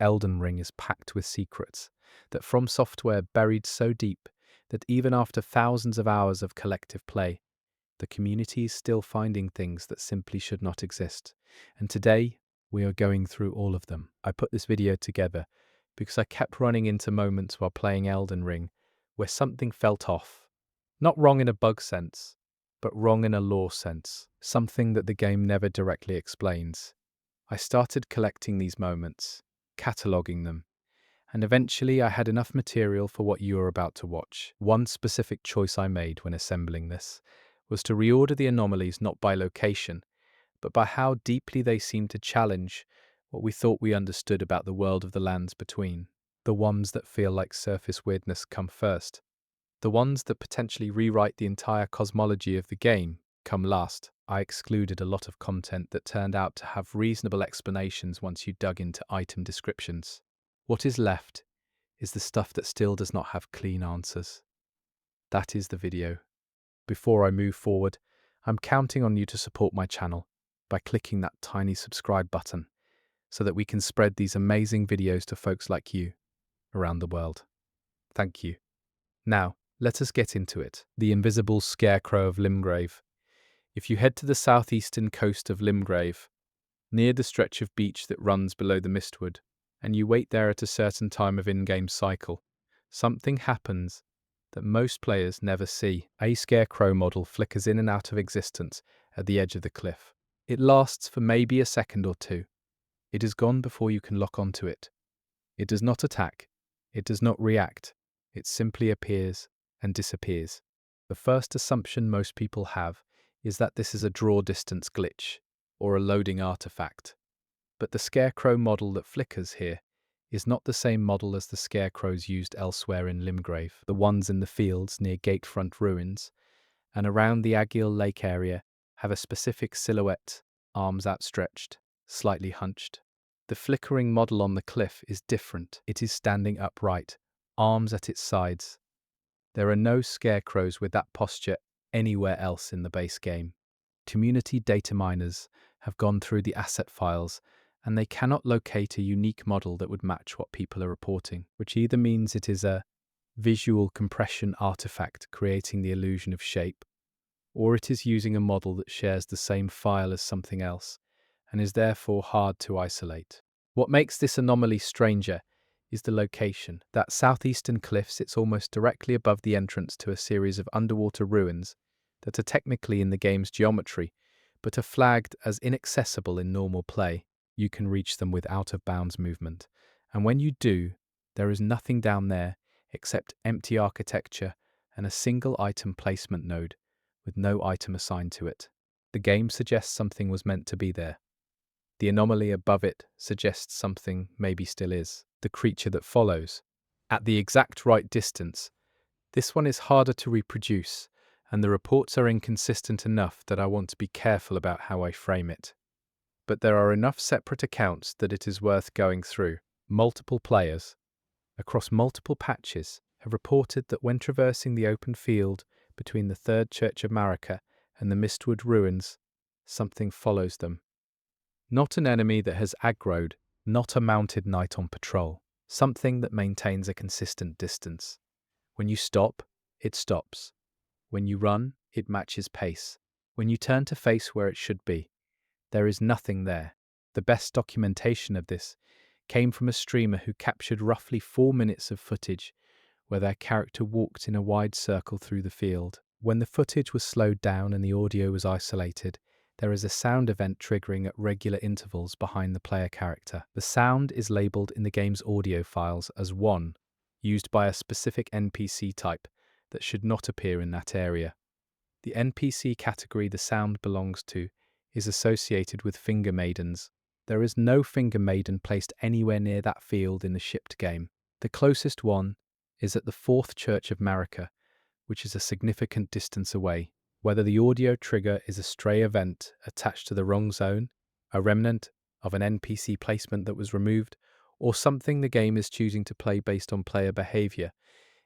Elden Ring is packed with secrets that From Software buried so deep that even after thousands of hours of collective play, the community is still finding things that simply should not exist. And today, we are going through all of them. I put this video together because I kept running into moments while playing Elden Ring where something felt off. Not wrong in a bug sense, but wrong in a lore sense. Something that the game never directly explains. I started collecting these moments, cataloguing them, and eventually I had enough material for what you are about to watch. One specific choice I made when assembling this was to reorder the anomalies not by location, but by how deeply they seemed to challenge what we thought we understood about the world of the lands between. The ones that feel like surface weirdness come first. The ones that potentially rewrite the entire cosmology of the game come last. I excluded a lot of content that turned out to have reasonable explanations once you dug into item descriptions. What is left is the stuff that still does not have clean answers. That is the video. Before I move forward, I'm counting on you to support my channel by clicking that tiny subscribe button so that we can spread these amazing videos to folks like you around the world. Thank you. Now, let us get into it. The invisible scarecrow of Limgrave. If you head to the southeastern coast of Limgrave, near the stretch of beach that runs below the Mistwood, and you wait there at a certain time of in-game cycle, something happens that most players never see. A scarecrow model flickers in and out of existence at the edge of the cliff. It lasts for maybe a second or two. It is gone before you can lock onto it. It does not attack. It does not react. It simply appears and disappears. The first assumption most people have is that this is a draw distance glitch or a loading artifact. But the scarecrow model that flickers here is not the same model as the scarecrows used elsewhere in Limgrave. The ones in the fields near Gatefront ruins and around the Agiel Lake area have a specific silhouette, arms outstretched, slightly hunched. The flickering model on the cliff is different. It is standing upright, arms at its sides. There are no scarecrows with that posture anywhere else in the base game. Community data miners have gone through the asset files and they cannot locate a unique model that would match what people are reporting, which either means it is a visual compression artifact creating the illusion of shape, or it is using a model that shares the same file as something else and is therefore hard to isolate. What makes this anomaly stranger is the location. That southeastern cliff sits almost directly above the entrance to a series of underwater ruins that are technically in the game's geometry, but are flagged as inaccessible in normal play. You can reach them with out-of-bounds movement, and when you do, there is nothing down there except empty architecture and a single item placement node with no item assigned to it. The game suggests something was meant to be there. The anomaly above it suggests something maybe still is. The creature that follows, at the exact right distance. This one is harder to reproduce, and the reports are inconsistent enough that I want to be careful about how I frame it. But there are enough separate accounts that it is worth going through. Multiple players, across multiple patches, have reported that when traversing the open field between the Third Church of Marika and the Mistwood ruins, something follows them. Not an enemy that has aggroed, not a mounted knight on patrol. Something that maintains a consistent distance. When you stop, it stops. When you run, it matches pace. When you turn to face where it should be, there is nothing there. The best documentation of this came from a streamer who captured roughly 4 minutes of footage where their character walked in a wide circle through the field. When the footage was slowed down and the audio was isolated, there is a sound event triggering at regular intervals behind the player character. The sound is labeled in the game's audio files as 1, used by a specific NPC type that should not appear in that area. The NPC category the sound belongs to is associated with finger maidens. There is no finger maiden placed anywhere near that field in the shipped game. The closest one is at the Fourth Church of Marika, which is a significant distance away. Whether the audio trigger is a stray event attached to the wrong zone, a remnant of an NPC placement that was removed, or something the game is choosing to play based on player behavior,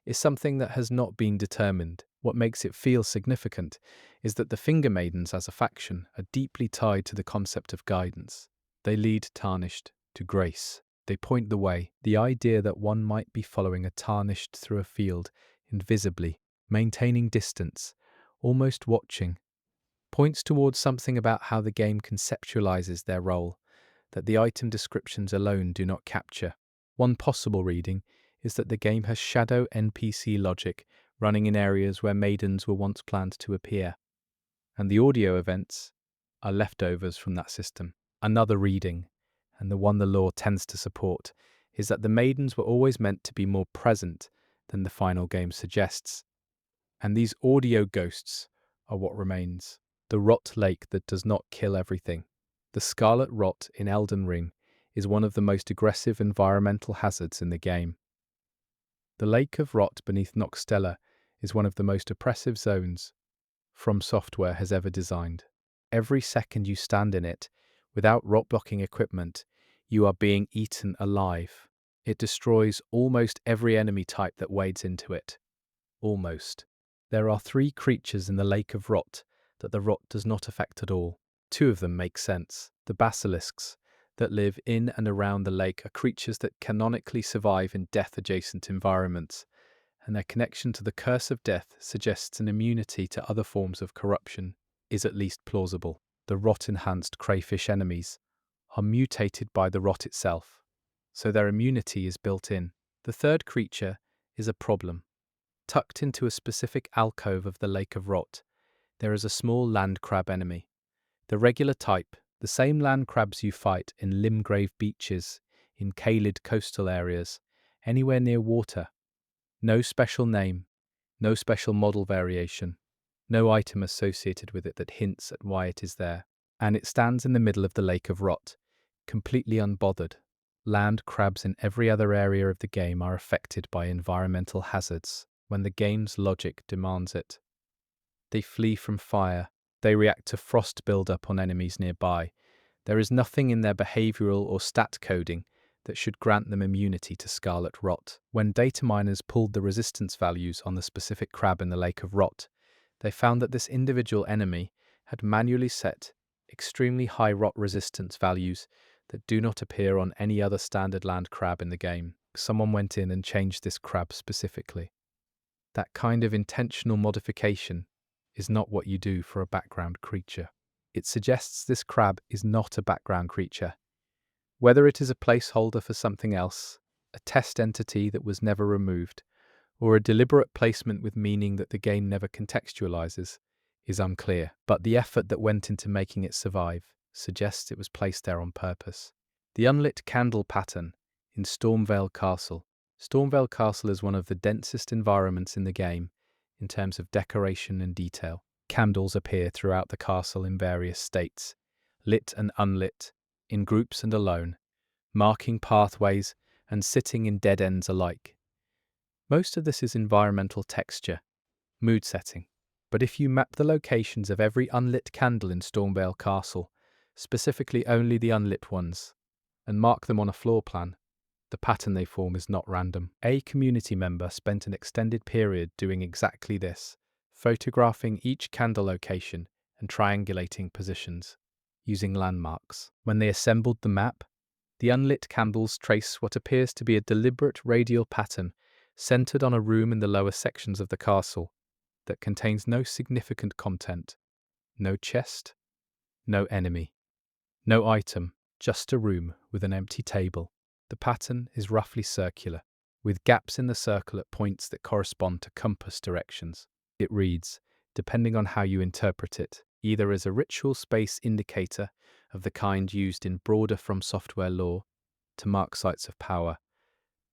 is something that has not been determined. What makes it feel significant is that the Finger Maidens as a faction are deeply tied to the concept of guidance. They lead Tarnished to grace. They point the way. The idea that one might be following a Tarnished through a field, invisibly, maintaining distance, almost watching, points towards something about how the game conceptualizes their role, that the item descriptions alone do not capture. One possible reading is that the game has shadow NPC logic running in areas where maidens were once planned to appear, and the audio events are leftovers from that system. Another reading, and the one the lore tends to support, is that the maidens were always meant to be more present than the final game suggests, and these audio ghosts are what remains. The rot lake that does not kill everything. The scarlet rot in Elden Ring is one of the most aggressive environmental hazards in the game. The lake of rot beneath Noxtella is one of the most oppressive zones From Software has ever designed. Every second you stand in it, without rot-blocking equipment, you are being eaten alive. It destroys almost every enemy type that wades into it. Almost. There are 3 creatures in the Lake of Rot that the rot does not affect at all. 2 of them make sense. The basilisks that live in and around the lake are creatures that canonically survive in death-adjacent environments, and their connection to the curse of death suggests an immunity to other forms of corruption is at least plausible. The rot-enhanced crayfish enemies are mutated by the rot itself, so their immunity is built in. The third creature is a problem. Tucked into a specific alcove of the Lake of Rot, there is a small land crab enemy. The regular type, the same land crabs you fight in Limgrave beaches, in Caelid coastal areas, anywhere near water. No special name, no special model variation, no item associated with it that hints at why it is there. And it stands in the middle of the Lake of Rot, completely unbothered. Land crabs in every other area of the game are affected by environmental hazards when the game's logic demands it. They flee from fire. They react to frost buildup on enemies nearby. There is nothing in their behavioral or stat coding that should grant them immunity to scarlet rot. When data miners pulled the resistance values on the specific crab in the Lake of Rot, they found that this individual enemy had manually set extremely high rot resistance values that do not appear on any other standard land crab in the game. Someone went in and changed this crab specifically. That kind of intentional modification is not what you do for a background creature. It suggests this crab is not a background creature. Whether it is a placeholder for something else, a test entity that was never removed, or a deliberate placement with meaning that the game never contextualizes, is unclear. But the effort that went into making it survive suggests it was placed there on purpose. The unlit candle pattern in Stormvale Castle. Stormvale Castle is one of the densest environments in the game in terms of decoration and detail. Candles appear throughout the castle in various states, lit and unlit, in groups and alone, marking pathways and sitting in dead ends alike. Most of this is environmental texture, mood setting. But if you map the locations of every unlit candle in Stormvale Castle, specifically only the unlit ones, and mark them on a floor plan, the pattern they form is not random. A community member spent an extended period doing exactly this, photographing each candle location and triangulating positions, using landmarks. When they assembled the map, the unlit candles trace what appears to be a deliberate radial pattern centered on a room in the lower sections of the castle that contains no significant content, no chest, no enemy, no item, just a room with an empty table. The pattern is roughly circular, with gaps in the circle at points that correspond to compass directions. It reads, depending on how you interpret it, either as a ritual space indicator of the kind used in broader From Software lore to mark sites of power,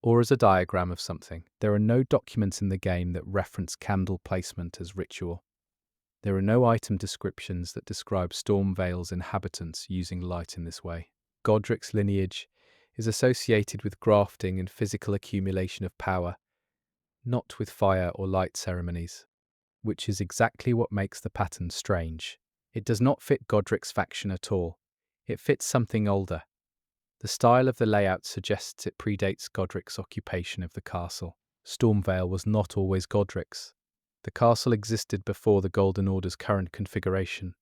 or as a diagram of something. There are no documents in the game that reference candle placement as ritual. There are no item descriptions that describe Stormvale's inhabitants using light in this way. Godric's lineage is associated with grafting and physical accumulation of power, not with fire or light ceremonies, which is exactly what makes the pattern strange. It does not fit Godric's faction at all. It fits something older. The style of the layout suggests it predates Godric's occupation of the castle. Stormvale was not always Godric's. The castle existed before the Golden Order's current configuration.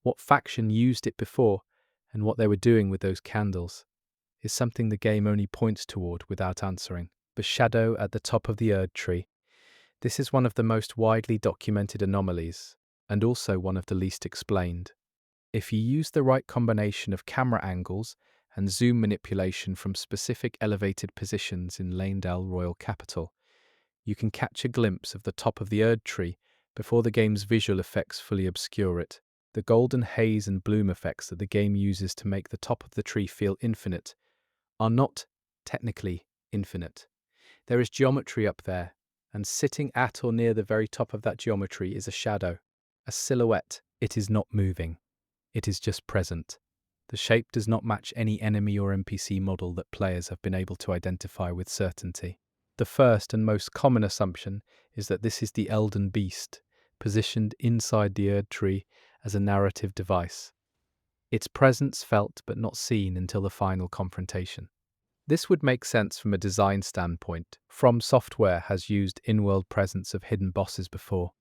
What faction used it before, and what they were doing with those candles, is something the game only points toward without answering. The shadow at the top of the Erd tree. This is one of the most widely documented anomalies, and also one of the least explained. If you use the right combination of camera angles and zoom manipulation from specific elevated positions in Lanedale Royal Capital, you can catch a glimpse of the top of the Erd tree before the game's visual effects fully obscure it. The golden haze and bloom effects that the game uses to make the top of the tree feel infinite are not technically infinite. There is geometry up there, and sitting at or near the very top of that geometry is a shadow, a silhouette. It is not moving. It is just present. The shape does not match any enemy or NPC model that players have been able to identify with certainty. The first and most common assumption is that this is the Elden Beast, positioned inside the Erd tree as a narrative device. Its presence felt but not seen until the final confrontation. This would make sense from a design standpoint. From Software has used in-world presence of hidden bosses before,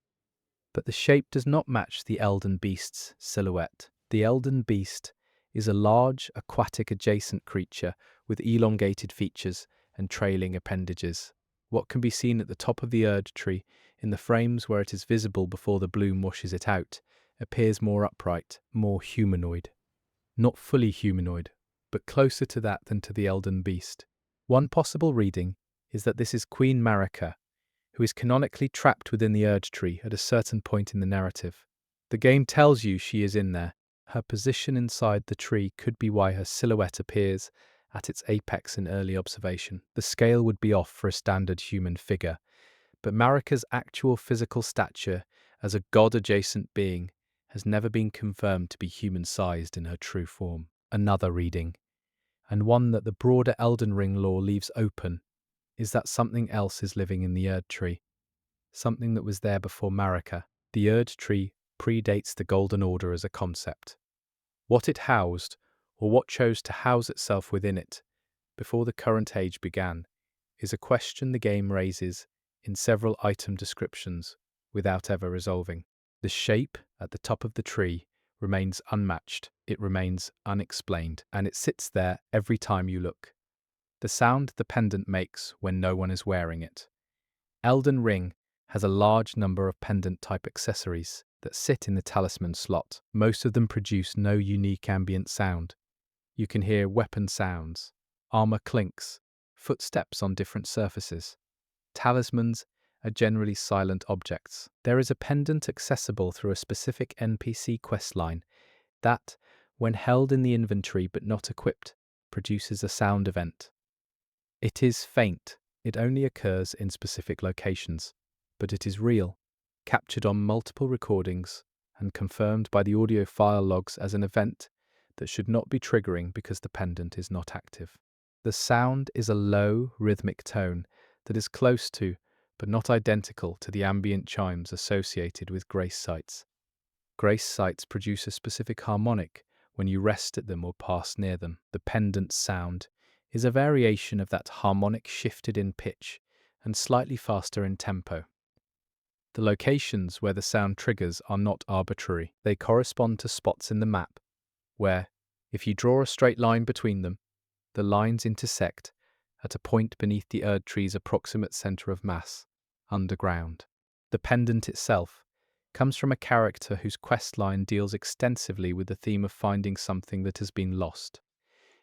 but the shape does not match the Elden Beast's silhouette. The Elden Beast is a large, aquatic adjacent creature with elongated features and trailing appendages. What can be seen at the top of the Erd tree, in the frames where it is visible before the bloom washes it out, appears more upright, more humanoid. Not fully humanoid, but closer to that than to the Elden Beast. One possible reading is that this is Queen Marika, who is canonically trapped within the Erd tree at a certain point in the narrative. The game tells you she is in there. Her position inside the tree could be why her silhouette appears at its apex in early observation. The scale would be off for a standard human figure, but Marika's actual physical stature as a god-adjacent being has never been confirmed to be human-sized in her true form. Another reading, and one that the broader Elden Ring lore leaves open, is that something else is living in the Erd tree. Something that was there before Marika. The Erd tree predates the Golden Order as a concept. What it housed, or what chose to house itself within it, before the current age began, is a question the game raises in several item descriptions without ever resolving. The shape at the top of the tree remains unmatched, it remains unexplained, and it sits there every time you look. The sound the pendant makes when no one is wearing it. Elden Ring has a large number of pendant-type accessories that sit in the talisman slot. Most of them produce no unique ambient sound. You can hear weapon sounds, armor clinks, footsteps on different surfaces. Talismans are generally silent objects. There is a pendant accessible through a specific NPC questline that, when held in the inventory but not equipped, produces a sound event. It is faint. It only occurs in specific locations, but it is real, captured on multiple recordings and confirmed by the audio file logs as an event that should not be triggering because the pendant is not active. The sound is a low, rhythmic tone that is close to, but not identical to the ambient chimes associated with grace sites. Grace sites produce a specific harmonic when you rest at them or pass near them. The pendant sound is a variation of that harmonic shifted in pitch and slightly faster in tempo. The locations where the sound triggers are not arbitrary. They correspond to spots in the map where, if you draw a straight line between them, the lines intersect at a point beneath the Erd tree's approximate center of mass, underground. The pendant itself comes from a character whose questline deals extensively with the theme of finding something that has been lost.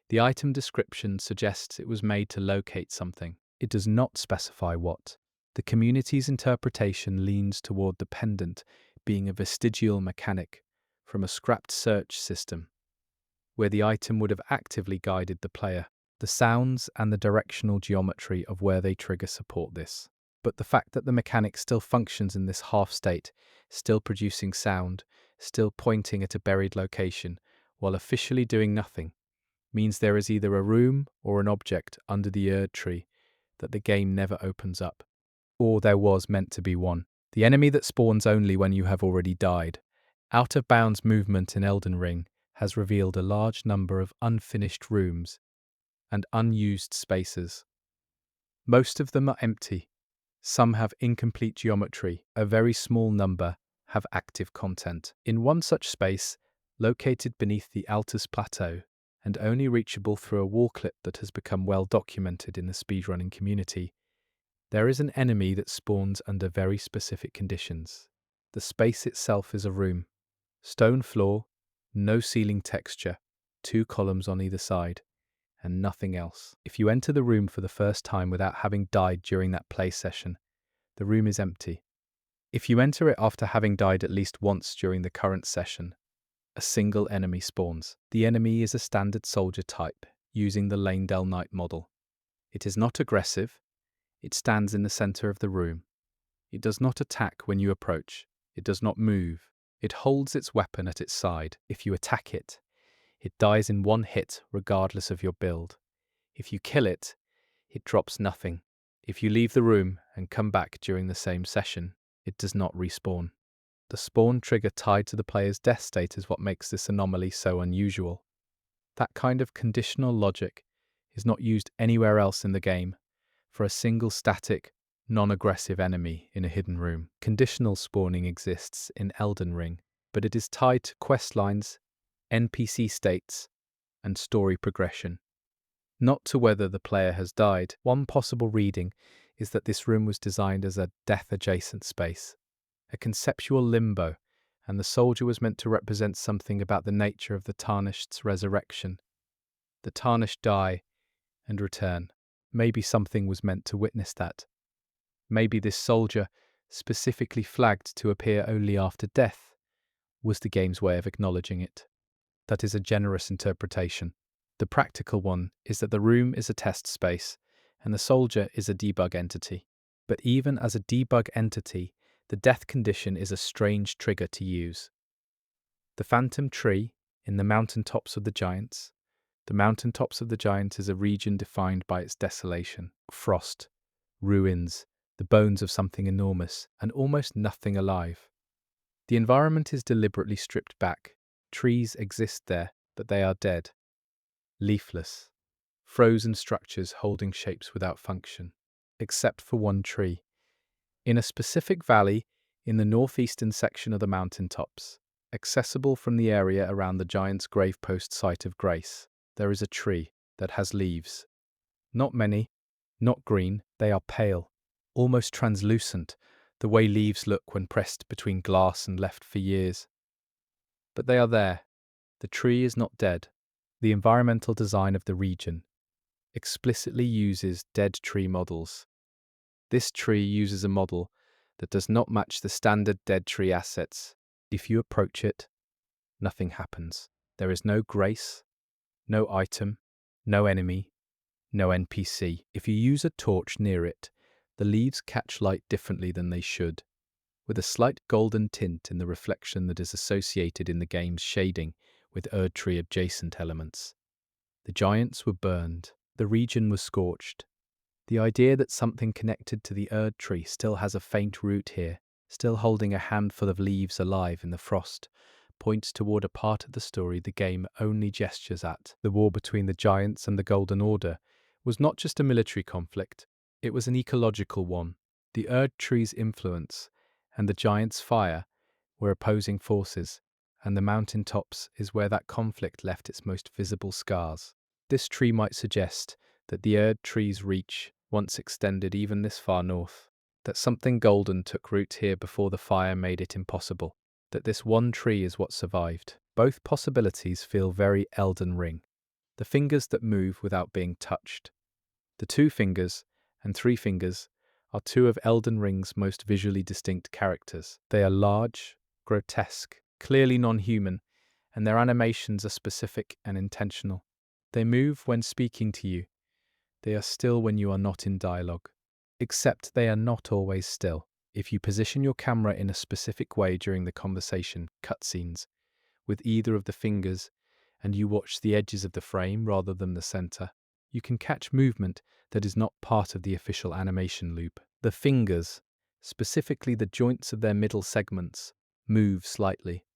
The item description suggests it was made to locate something. It does not specify what. The community's interpretation leans toward the pendant being a vestigial mechanic from a scrapped search system, where the item would have actively guided the player. The sounds and the directional geometry of where they trigger support this. But the fact that the mechanic still functions in this half state, still producing sound, still pointing at a buried location, while officially doing nothing, means there is either a room or an object under the Erd tree that the game never opens up. Or there was meant to be one. The enemy that spawns only when you have already died. Out-of-bounds movement in Elden Ring has revealed a large number of unfinished rooms and unused spaces. Most of them are empty. Some have incomplete geometry. A very small number have active content. In one such space, located beneath the Altus Plateau and only reachable through a wall clip that has become well documented in the speedrunning community. There is an enemy that spawns under very specific conditions. The space itself is a room. Stone floor, no ceiling texture, 2 columns on either side, and nothing else. If you enter the room for the first time without having died during that play session, the room is empty. If you enter it after having died at least once during the current session, a single enemy spawns. The enemy is a standard soldier type, using the Leyndell Knight model. It is not aggressive. It stands in the center of the room. It does not attack when you approach. It does not move. It holds its weapon at its side. If you attack it, it dies in one hit regardless of your build. If you kill it, it drops nothing. If you leave the room and come back during the same session, it does not respawn. The spawn trigger tied to the player's death state is what makes this anomaly so unusual. That kind of conditional logic is not used anywhere else in the game for a single static, non-aggressive enemy in a hidden room. Conditional spawning exists in Elden Ring, but it is tied to quest lines, NPC states, and story progression, not to whether the player has died. One possible reading is that this room was designed as a death-adjacent space, a conceptual limbo, and the soldier was meant to represent something about the nature of the Tarnished's resurrection. The Tarnished die and return. Maybe something was meant to witness that. Maybe this soldier, specifically flagged to appear only after death, was the game's way of acknowledging it. That is a generous interpretation. The practical one is that the room is a test space, and the soldier is a debug entity. But even as a debug entity, the death condition is a strange trigger to use. The phantom tree in the mountaintops of the giants. The mountaintops of the giants is a region defined by its desolation, frost, ruins, the bones of something enormous, and almost nothing alive. The environment is deliberately stripped back. Trees exist there, but they are dead. Leafless. Frozen structures holding shapes without function, except for one tree. In a specific valley in the northeastern section of the mountaintops, accessible from the area around the giant's gravepost site of grace, there is a tree that has leaves. Not many, not green, they are pale, almost translucent, the way leaves look when pressed between glass and left for years. But they are there. The tree is not dead. The environmental design of the region explicitly uses dead tree models. This tree uses a model that does not match the standard dead tree assets. If you approach it, nothing happens. There is no grace, no item, no enemy, no NPC. If you use a torch near it, the leaves catch light differently than they should, with a slight golden tint in the reflection that is associated in the game's shading with Erd Tree adjacent elements. The giants were burned. The region was scorched. The idea that something connected to the Erd Tree still has a faint root here, still holding a handful of leaves alive in the frost, points toward a part of the story the game only gestures at. The war between the giants and the Golden Order was not just a military conflict, it was an ecological one. The Erd Tree's influence and the giants' fire were opposing forces, and the mountaintops is where that conflict left its most visible scars. This tree might suggest that the Erd Tree's reach once extended even this far north, that something golden took root here before the fire made it impossible, that this one tree is what survived. Both possibilities feel very Elden Ring. The fingers that move without being touched. The 2 fingers and 3 fingers are 2 of Elden Ring's most visually distinct characters. They are large, grotesque, clearly non-human, and their animations are specific and intentional. They move when speaking to you. They are still when you are not in dialogue. Except they are not always still. If you position your camera in a specific way during the conversation, cutscenes, with either of the fingers, and you watch the edges of the frame rather than the center, you can catch movement that is not part of the official animation loop. The fingers, specifically the joints of their middle segments, move slightly.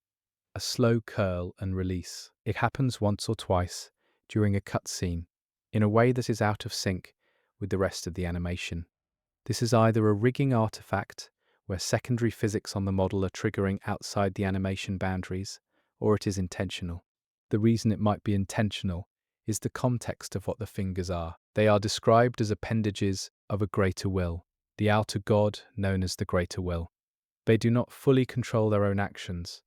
A slow curl and release. It happens once or twice during a cutscene in a way that is out of sync with the rest of the animation. This is either a rigging artifact, where secondary physics on the model are triggering outside the animation boundaries, or it is intentional. The reason it might be intentional is the context of what the fingers are. They are described as appendages of a greater will, the outer god known as the greater will. They do not fully control their own actions.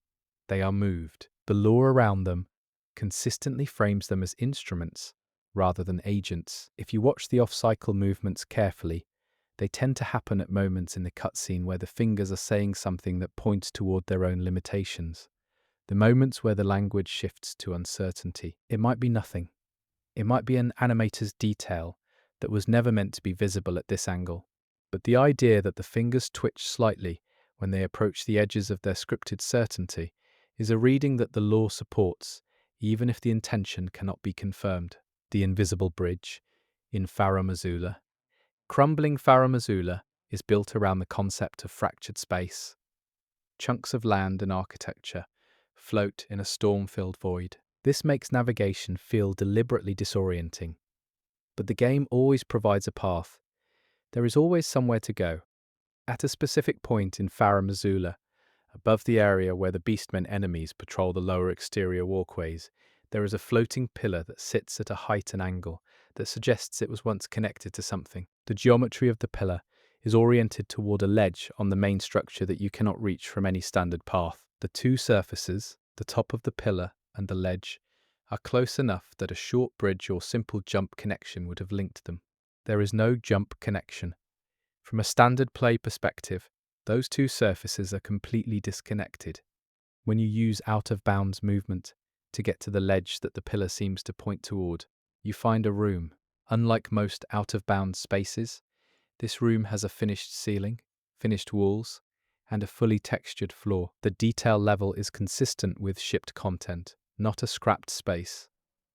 They are moved. The lore around them consistently frames them as instruments rather than agents. If you watch the off-cycle movements carefully, they tend to happen at moments in the cutscene where the fingers are saying something that points toward their own limitations. The moments where the language shifts to uncertainty. It might be nothing. It might be an animator's detail that was never meant to be visible at this angle. But the idea that the fingers twitch slightly when they approach the edges of their scripted certainty is a reading that the lore supports, even if the intention cannot be confirmed. The Invisible Bridge in Farum Azula. Crumbling Farum Azula is built around the concept of fractured space. Chunks of land and architecture float in a storm-filled void. This makes navigation feel deliberately disorienting. But the game always provides a path. There is always somewhere to go. At a specific point in Farum Azula, above the area where the Beastmen enemies patrol the lower exterior walkways, there is a floating pillar that sits at a height and angle that suggests it was once connected to something. The geometry of the pillar is oriented toward a ledge on the main structure that you cannot reach from any standard path. The two surfaces, the top of the pillar and the ledge, are close enough that a short bridge or simple jump connection would have linked them. There is no jump connection. From a standard play perspective, those two surfaces are completely disconnected. When you use out-of-bounds movement to get to the ledge that the pillar seems to point toward, you find a room. Unlike most out-of-bounds spaces, this room has a finished ceiling, finished walls, and a fully textured floor. The detail level is consistent with shipped content, not a scrapped space.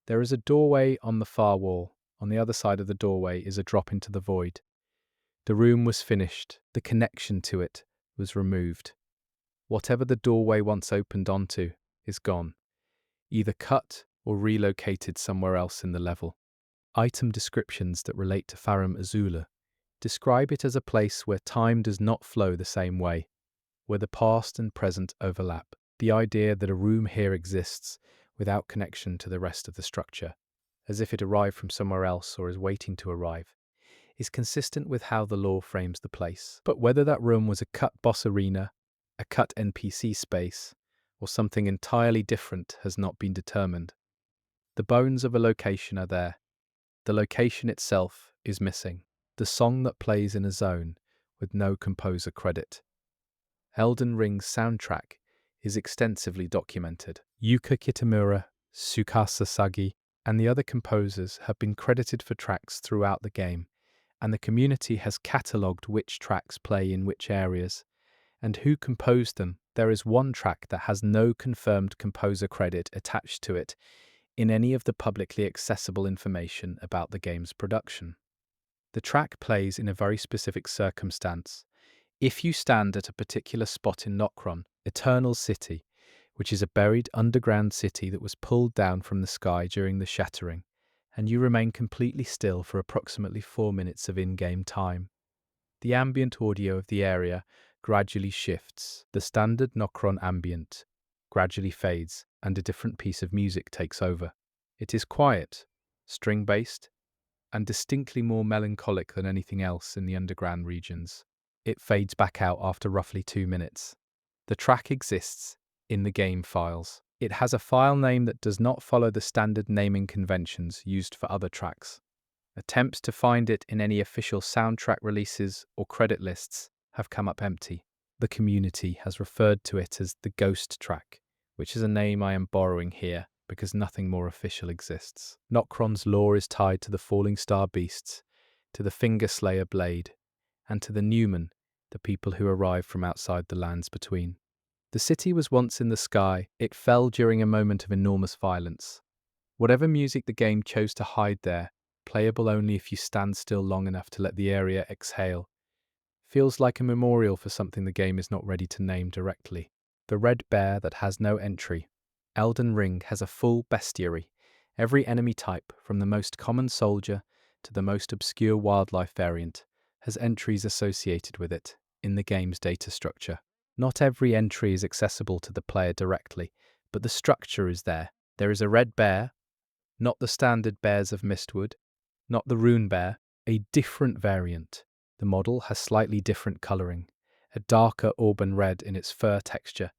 There is a doorway on the far wall. On the other side of the doorway is a drop into the void. The room was finished. The connection to it was removed. Whatever the doorway once opened onto is gone, either cut or relocated somewhere else in the level. Item descriptions that relate to Farum Azula describe it as a place where time does not flow the same way, where the past and present overlap. The idea that a room here exists without connection to the rest of the structure, as if it arrived from somewhere else or is waiting to arrive, is consistent with how the lore frames the place. But whether that room was a cut boss arena, a cut NPC space, or something entirely different has not been determined. The bones of a location are there. The location itself is missing. The song that plays in a zone with no composer credit. Elden Ring's soundtrack is extensively documented. Yuka Kitamura, Tsukasa Sagi, and the other composers have been credited for tracks throughout the game, and the community has catalogued which tracks play in which areas, and who composed them. There is one track that has no confirmed composer credit attached to it in any of the publicly accessible information about the game's production. The track plays in a very specific circumstance. If you stand at a particular spot in Nokron, Eternal City, which is a buried underground city that was pulled down from the sky during the shattering, and you remain completely still for approximately 4 minutes of in-game time, the ambient audio of the area gradually shifts. The standard Nokron ambient gradually fades, and a different piece of music takes over. It is quiet, string-based, and distinctly more melancholic than anything else in the underground regions. It fades back out after roughly 2 minutes. The track exists in the game files. It has a file name that does not follow the standard naming conventions used for other tracks. Attempts to find it in any official soundtrack releases or credit lists have come up empty. The community has referred to it as the Ghost Track, which is a name I am borrowing here because nothing more official exists. Nokron's lore is tied to the Falling Star Beasts, to the Finger Slayer Blade, and to the Newman, the people who arrived from outside the lands between. The city was once in the sky. It fell during a moment of enormous violence. Whatever music the game chose to hide there, playable only if you stand still long enough to let the area exhale, feels like a memorial for something the game is not ready to name directly. The Red Bear that has no entry. Elden Ring has a full bestiary. Every enemy type, from the most common soldier to the most obscure wildlife variant, has entries associated with it in the game's data structure. Not every entry is accessible to the player directly, but the structure is there. There is a red bear, Not the standard bears of Mistwood, not the rune bear, a different variant. The model has slightly different colouring, a darker auburn red in its fur texture,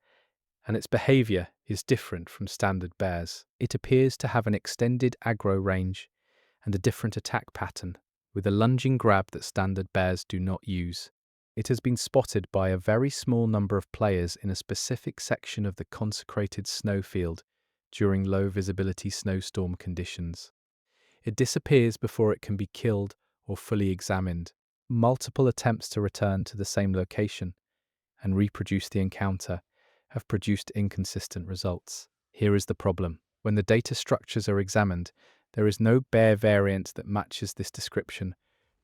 and its behaviour is different from standard bears. It appears to have an extended aggro range and a different attack pattern, with a lunging grab that standard bears do not use. It has been spotted by a very small number of players in a specific section of the consecrated snowfield during low visibility snowstorm conditions. It disappears before it can be killed or fully examined. Multiple attempts to return to the same location and reproduce the encounter have produced inconsistent results. Here is the problem. When the data structures are examined, there is no bear variant that matches this description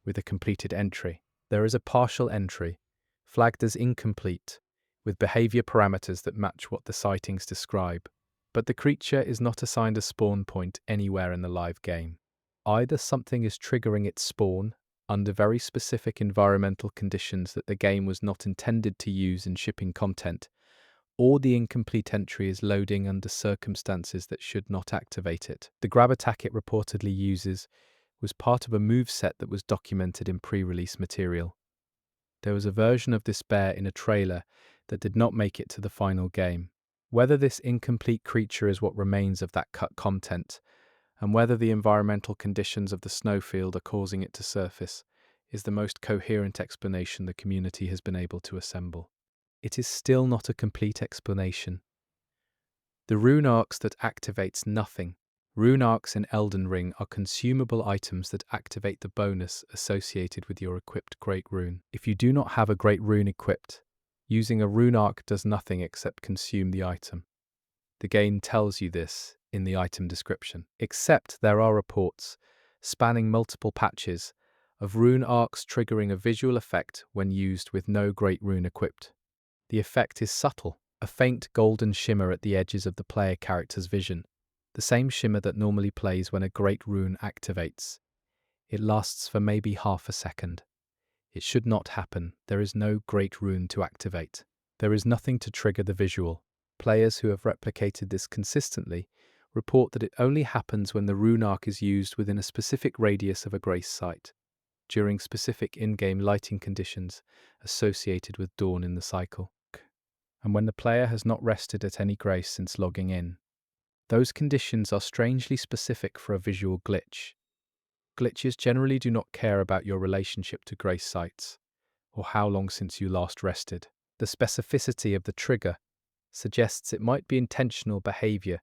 with a completed entry. There is a partial entry, flagged as incomplete, with behavior parameters that match what the sightings describe. But the creature is not assigned a spawn point anywhere in the live game. Either something is triggering its spawn under very specific environmental conditions that the game was not intended to use in shipping content, or the incomplete entry is loading under circumstances that should not activate it. The grab attack it reportedly uses was part of a moveset that was documented in pre-release material. There was a version of this bear in a trailer that did not make it to the final game. Whether this incomplete creature is what remains of that cut content, and whether the environmental conditions of the snowfield are causing it to surface, is the most coherent explanation the community has been able to assemble. It is still not a complete explanation. The rune arcs that activates nothing. Rune arcs in Elden Ring are consumable items that activate the bonus associated with your equipped Great Rune. If you do not have a Great Rune equipped, using a rune arc does nothing except consume the item. The game tells you this in the item description, except there are reports, spanning multiple patches, of rune arcs triggering a visual effect when used with no Great Rune equipped. The effect is subtle, a faint golden shimmer at the edges of the player character's vision, the same shimmer that normally plays when a Great Rune activates. It lasts for maybe half a second. It should not happen. There is no Great Rune to activate. There is nothing to trigger the visual. Players who have replicated this consistently report that it only happens when the rune arc is used within a specific radius of a grace site, during specific in-game lighting conditions associated with dawn in the cycle, and when the player has not rested at any grace since logging in. Those conditions are strangely specific for a visual glitch. Glitches generally do not care about your relationship to grace sites, or how long since you last rested. The specificity of the trigger suggests it might be intentional behavior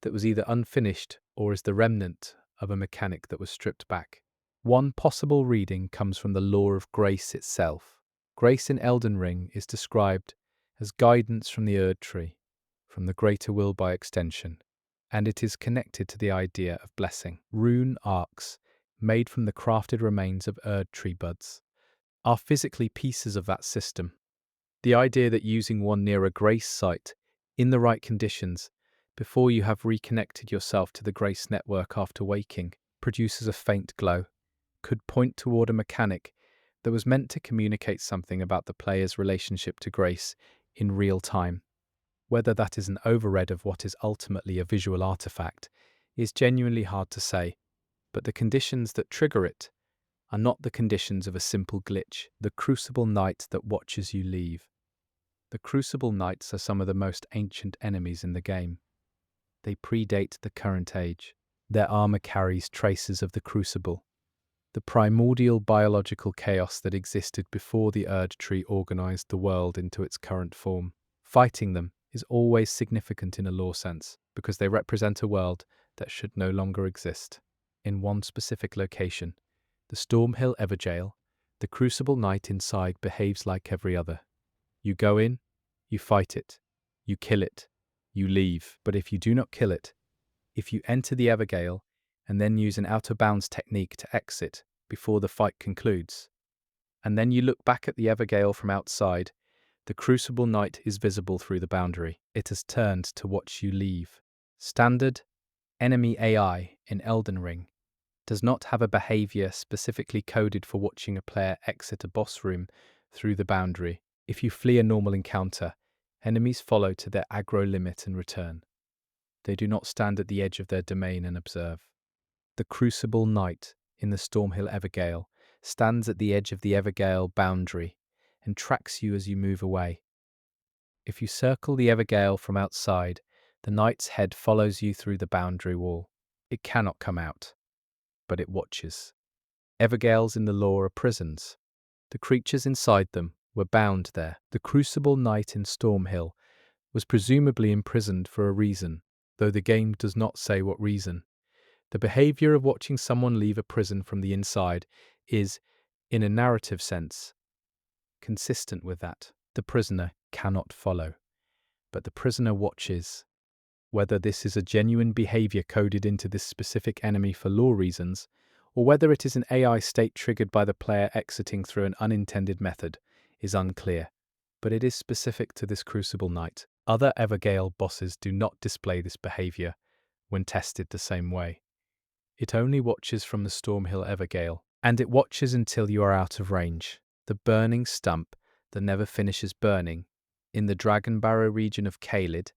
that was either unfinished or is the remnant of a mechanic that was stripped back. One possible reading comes from the lore of grace itself. Grace in Elden Ring is described as guidance from the Erd Tree, from the greater will by extension, and it is connected to the idea of blessing. Rune arcs, made from the crafted remains of Erd Tree buds, are physically pieces of that system. The idea that using one near a grace site, in the right conditions, before you have reconnected yourself to the grace network after waking, produces a faint glow, could point toward a mechanic that was meant to communicate something about the player's relationship to grace in real time. Whether that is an overread of what is ultimately a visual artifact is genuinely hard to say, but the conditions that trigger it are not the conditions of a simple glitch. The Crucible Knight that watches you leave. The Crucible Knights are some of the most ancient enemies in the game. They predate the current age. Their armor carries traces of the Crucible, the primordial biological chaos that existed before the Erd Tree organized the world into its current form. Fighting them is always significant in a lore sense, because they represent a world that should no longer exist. In one specific location, the Stormhill Everjail, the Crucible Knight inside behaves like every other. You go in, you fight it, you kill it, you leave. But if you do not kill it, if you enter the Evergale and then use an out-of-bounds technique to exit before the fight concludes, and then you look back at the Evergale from outside, the Crucible Knight is visible through the boundary. It has turned to watch you leave. Standard enemy AI in Elden Ring does not have a behavior specifically coded for watching a player exit a boss room through the boundary. If you flee a normal encounter, enemies follow to their aggro limit and return. They do not stand at the edge of their domain and observe. The crucible knight in the Stormhill Evergale stands at the edge of the Evergale boundary and tracks you as you move away. If you circle the Evergale from outside, the knight's head follows you through the boundary wall. It cannot come out, but it watches. Evergales in the lore are prisons. The creatures inside them were bound there. The crucible knight in Stormhill was presumably imprisoned for a reason, though the game does not say what reason. The behavior of watching someone leave a prison from the inside is, in a narrative sense, consistent with that. The prisoner cannot follow, but the prisoner watches. Whether this is a genuine behavior coded into this specific enemy for lore reasons, or whether it is an AI state triggered by the player exiting through an unintended method, is unclear, but it is specific to this Crucible Knight. Other Evergale bosses do not display this behavior when tested the same way. It only watches from the Stormhill Evergale, and it watches until you are out of range. The burning stump that never finishes burning. In the Dragonbarrow region of Caelid,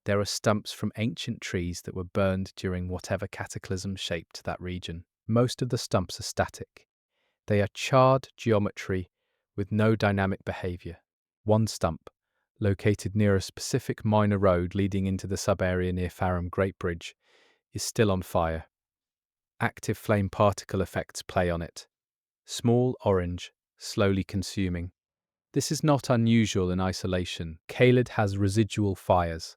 there are stumps from ancient trees that were burned during whatever cataclysm shaped that region. Most of the stumps are static. They are charred geometry with no dynamic behavior. One stump, located near a specific minor road leading into the sub-area near Fareham Great Bridge, is still on fire. Active flame particle effects play on it. Small orange, slowly consuming. This is not unusual in isolation. Caelid has residual fires.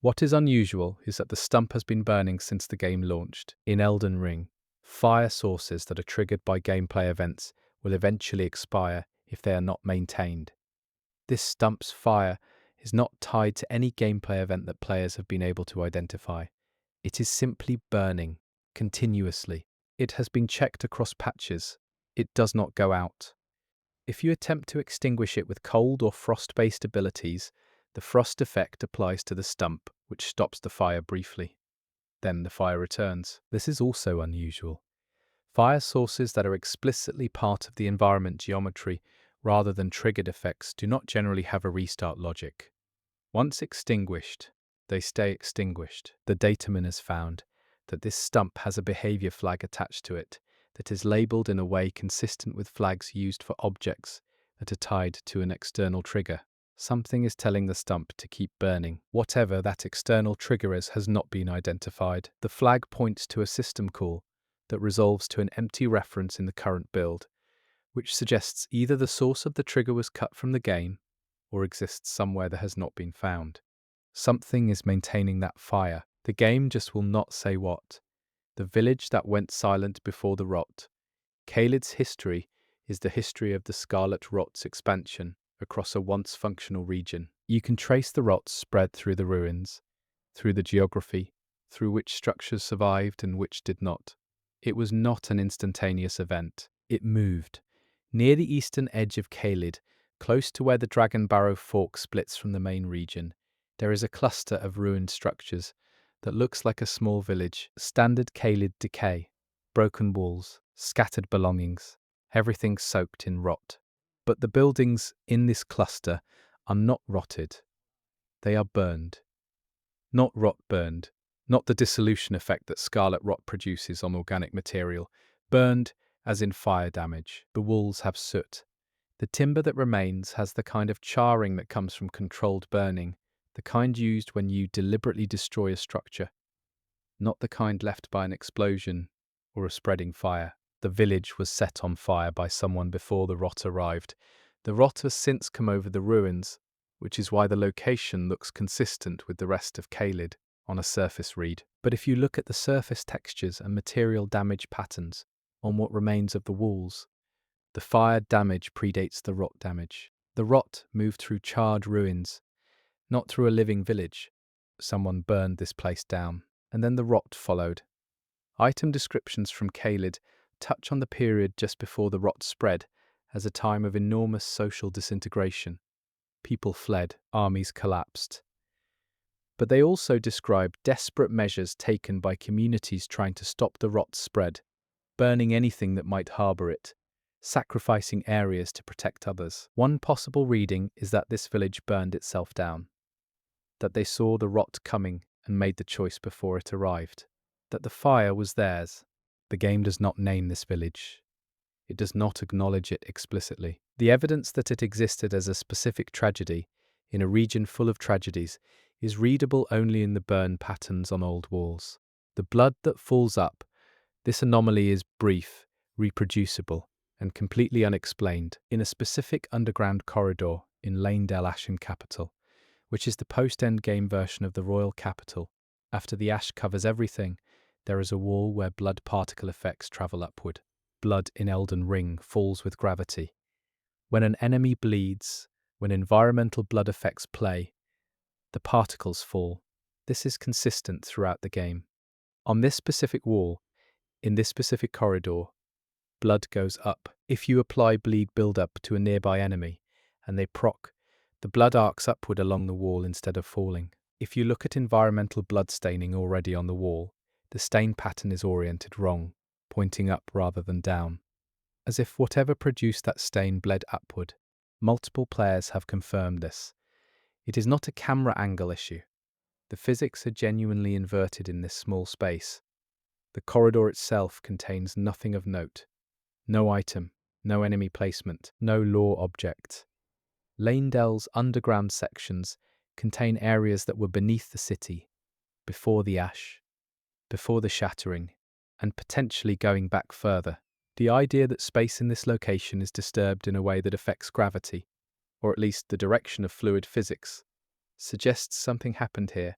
What is unusual is that the stump has been burning since the game launched. In Elden Ring, fire sources that are triggered by gameplay events will eventually expire if they are not maintained. This stump's fire is not tied to any gameplay event that players have been able to identify. It is simply burning, continuously. It has been checked across patches. It does not go out. If you attempt to extinguish it with cold or frost-based abilities, the frost effect applies to the stump, which stops the fire briefly. Then the fire returns. This is also unusual. Fire sources that are explicitly part of the environment geometry rather than triggered effects do not generally have a restart logic. Once extinguished, they stay extinguished. The dataman has found that this stump has a behavior flag attached to it that is labeled in a way consistent with flags used for objects that are tied to an external trigger. Something is telling the stump to keep burning. Whatever that external trigger is has not been identified. The flag points to a system call that resolves to an empty reference in the current build, which suggests either the source of the trigger was cut from the game or exists somewhere that has not been found. Something is maintaining that fire. The game just will not say what. The village that went silent before the rot. Caelid's history is the history of the Scarlet Rot's expansion across a once functional region. You can trace the rots spread through the ruins, through the geography, through which structures survived and which did not. It was not an instantaneous event. It moved. Near the eastern edge of Caelid, close to where the Dragonbarrow Fork splits from the main region, there is a cluster of ruined structures that looks like a small village. Standard Caelid decay, broken walls, scattered belongings, everything soaked in rot. But the buildings in this cluster are not rotted. They are burned. Not rot burned, not the dissolution effect that scarlet rot produces on organic material. Burned as in fire damage. The walls have soot. The timber that remains has the kind of charring that comes from controlled burning, the kind used when you deliberately destroy a structure, not the kind left by an explosion or a spreading fire. The village was set on fire by someone before the rot arrived. The rot has since come over the ruins, which is why the location looks consistent with the rest of Caelid on a surface read. But if you look at the surface textures and material damage patterns on what remains of the walls, the fire damage predates the rot damage. The rot moved through charred ruins, not through a living village. Someone burned this place down, and then the rot followed. Item descriptions from Caelid touch on the period just before the rot spread as a time of enormous social disintegration. People fled, armies collapsed. But they also describe desperate measures taken by communities trying to stop the rot's spread, burning anything that might harbour it, sacrificing areas to protect others. One possible reading is that this village burned itself down, that they saw the rot coming and made the choice before it arrived. That the fire was theirs. The game does not name this village. It does not acknowledge it explicitly. The evidence that it existed as a specific tragedy, in a region full of tragedies, is readable only in the burn patterns on old walls. The blood that falls up, this anomaly is brief, reproducible, and completely unexplained in a specific underground corridor in Lanedale Ashen Capital, which is the post-endgame version of the Royal Capital. After the ash covers everything, there is a wall where blood particle effects travel upward. Blood in Elden Ring falls with gravity. When an enemy bleeds, when environmental blood effects play, the particles fall. This is consistent throughout the game. On this specific wall, in this specific corridor, blood goes up. If you apply bleed buildup to a nearby enemy, and they proc, the blood arcs upward along the wall instead of falling. If you look at environmental blood staining already on the wall, the stain pattern is oriented wrong, pointing up rather than down, as if whatever produced that stain bled upward. Multiple players have confirmed this. It is not a camera angle issue. The physics are genuinely inverted in this small space. The corridor itself contains nothing of note. No item, no enemy placement, no lore object. Lanedale's underground sections contain areas that were beneath the city, before the ash, before the shattering, and potentially going back further. The idea that space in this location is disturbed in a way that affects gravity, or at least the direction of fluid physics, suggests something happened here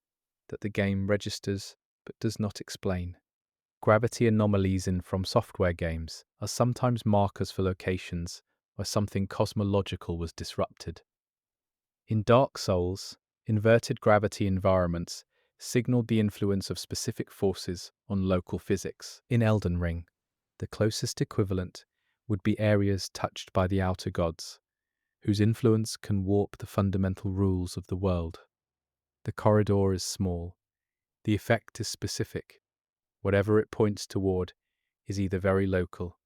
that the game registers but does not explain. Gravity anomalies in From Software games are sometimes markers for locations where something cosmological was disrupted. In Dark Souls, inverted gravity environments signaled the influence of specific forces on local physics. In Elden Ring, the closest equivalent would be areas touched by the outer gods, whose influence can warp the fundamental rules of the world. The corridor is small. The effect is specific. Whatever it points toward is either very local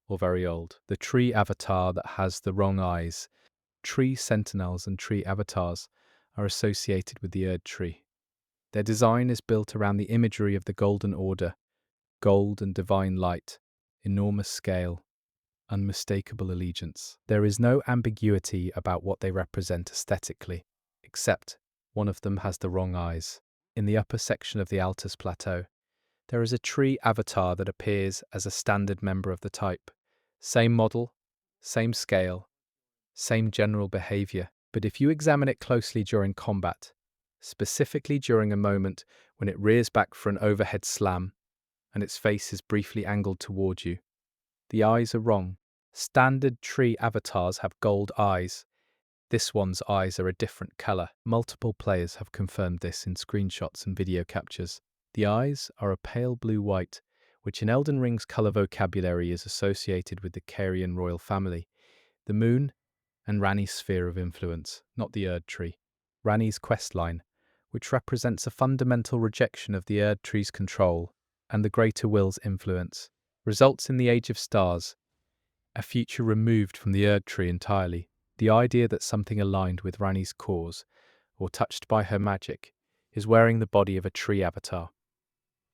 or very old. The tree avatar that has the wrong eyes. Tree sentinels and tree avatars are associated with the Erd tree. Their design is built around the imagery of the Golden Order, gold and divine light, enormous scale, unmistakable allegiance. There is no ambiguity about what they represent aesthetically, except one of them has the wrong eyes. In the upper section of the Altus Plateau, there is a tree avatar that appears as a standard member of the type. Same model, same scale, same general behavior, but if you examine it closely during combat, specifically during a moment when it rears back for an overhead slam and its face is briefly angled toward you, the eyes are wrong. Standard tree avatars have gold eyes. This one's eyes are a different color. Multiple players have confirmed this in screenshots and video captures. The eyes are a pale blue-white, which in Elden Ring's color vocabulary is associated with the Carian royal family, the moon, and Ranni's sphere of influence, not the Erd tree. Ranni's questline, which represents a fundamental rejection of the Erd tree's control and the greater will's influence, results in the Age of Stars, a future removed from the Erd tree entirely. The idea that something aligned with Ranni's cause, or touched by her magic, is wearing the body of a tree avatar,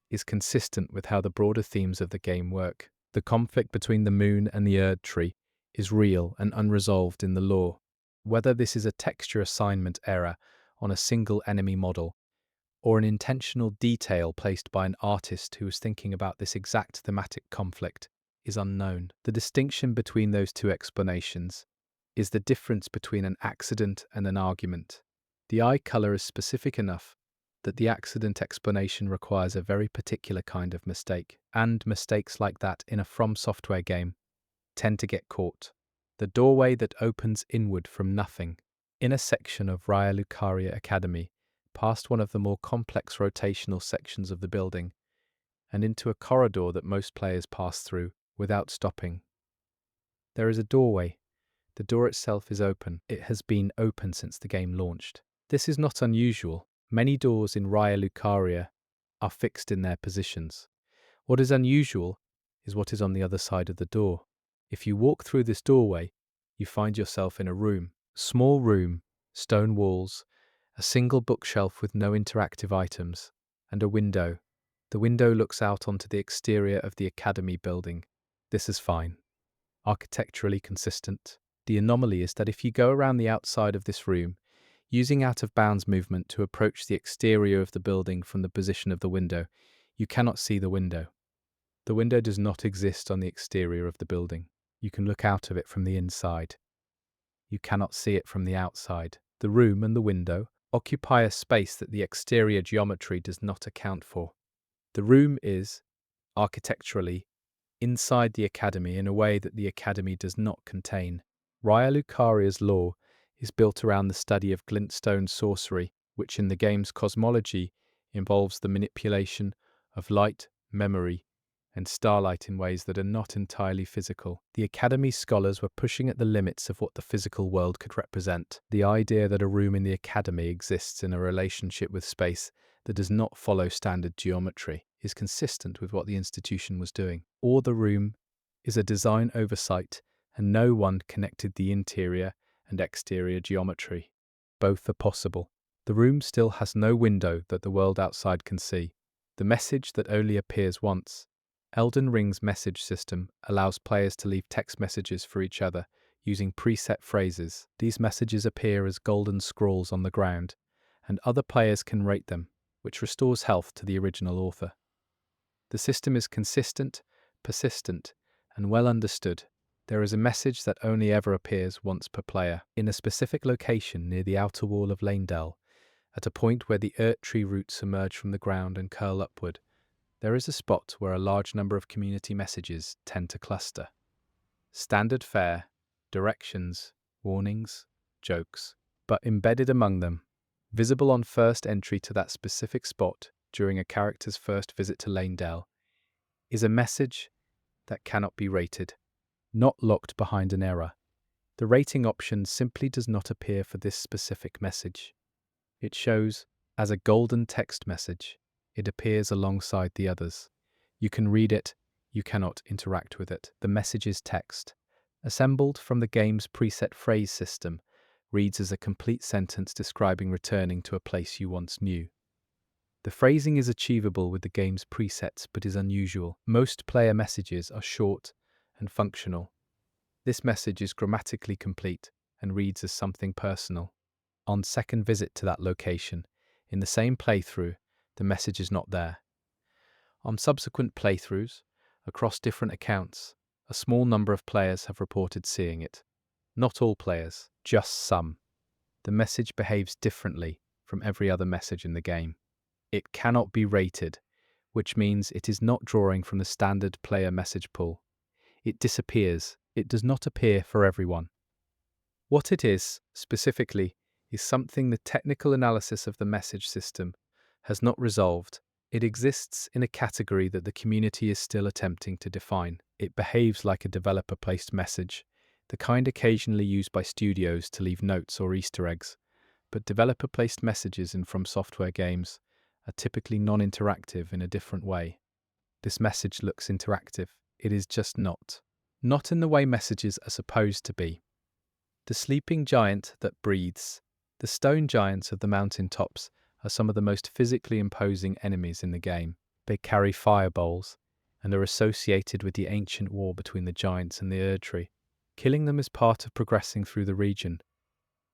is consistent with how the broader themes of the game work. The conflict between the moon and the Erd tree is real and unresolved in the lore. Whether this is a texture assignment error on a single enemy model, or an intentional detail placed by an artist who was thinking about this exact thematic conflict, is unknown. The distinction between those two explanations is the difference between an accident and an argument. The eye color is specific enough that the accident explanation requires a very particular kind of mistake, and mistakes like that in a From Software game tend to get caught. The doorway that opens inward from nothing, in a section of Raya Lucaria Academy, past one of the more complex rotational sections of the building, and into a corridor that most players pass through without stopping. There is a doorway. The door itself is open. It has been open since the game launched. This is not unusual. Many doors in Raya Lucaria are fixed in their positions. What is unusual is what is on the other side of the door. If you walk through this doorway, you find yourself in a room. Small room, stone walls, a single bookshelf with no interactive items. and a window. The window looks out onto the exterior of the academy building. This is fine. Architecturally consistent. The anomaly is that if you go around the outside of this room, using out-of-bounds movement to approach the exterior of the building from the position of the window, you cannot see the window. The window does not exist on the exterior of the building. You can look out of it from the inside. You cannot see it from the outside. The room and the window occupy a space that the exterior geometry does not account for. The room is, architecturally, inside the academy in a way that the academy does not contain. Raya Lucaria's law is built around the study of glintstone sorcery, which in the game's cosmology involves the manipulation of light, memory, and starlight in ways that are not entirely physical. The Academy scholars were pushing at the limits of what the physical world could represent. The idea that a room in the Academy exists in a relationship with space that does not follow standard geometry is consistent with what the institution was doing. Or the room is a design oversight and no one connected the interior and exterior geometry. Both are possible. The room still has no window that the world outside can see. The message that only appears once. Elden Ring's message system allows players to leave text messages for each other using preset phrases. These messages appear as golden scrolls on the ground, and other players can rate them, which restores health to the original author. The system is consistent, persistent, and well understood. There is a message that only ever appears once per player, in a specific location near the outer wall of Lanedell, at a point where the earth tree roots emerge from the ground and curl upward. There is a spot where a large number of community messages tend to cluster. Standard fare, directions, warnings, jokes, but embedded among them, visible on first entry to that specific spot during a character's first visit to Lanedell, is a message that cannot be rated, not locked behind an error. The rating option simply does not appear for this specific message. It shows as a golden text message. It appears alongside the others. You can read it, you cannot interact with it. The message is text. Assembled from the game's preset phrase system, reads as a complete sentence describing returning to a place you once knew. The phrasing is achievable with the game's presets but is unusual. Most player messages are short and functional. This message is grammatically complete and reads as something personal. On second visit to that location, in the same playthrough, the message is not there. On subsequent playthroughs, across different accounts, a small number of players have reported seeing it. Not all players, just some. The message behaves differently from every other message in the game. It cannot be rated, which means it is not drawing from the standard player message pool. It disappears. It does not appear for everyone. What it is, specifically, is something the technical analysis of the message system has not resolved. It exists in a category that the community is still attempting to define. It behaves like a developer-placed message, the kind occasionally used by studios to leave notes or Easter eggs. But developer-placed messages in From Software games are typically non-interactive in a different way. This message looks interactive. It is just not. Not in the way messages are supposed to be. The sleeping giant that breathes. The stone giants of the mountain tops are some of the most physically imposing enemies in the game. They carry fireballs and are associated with the ancient war between the giants and the Erdtree. Killing them is part of progressing through the region.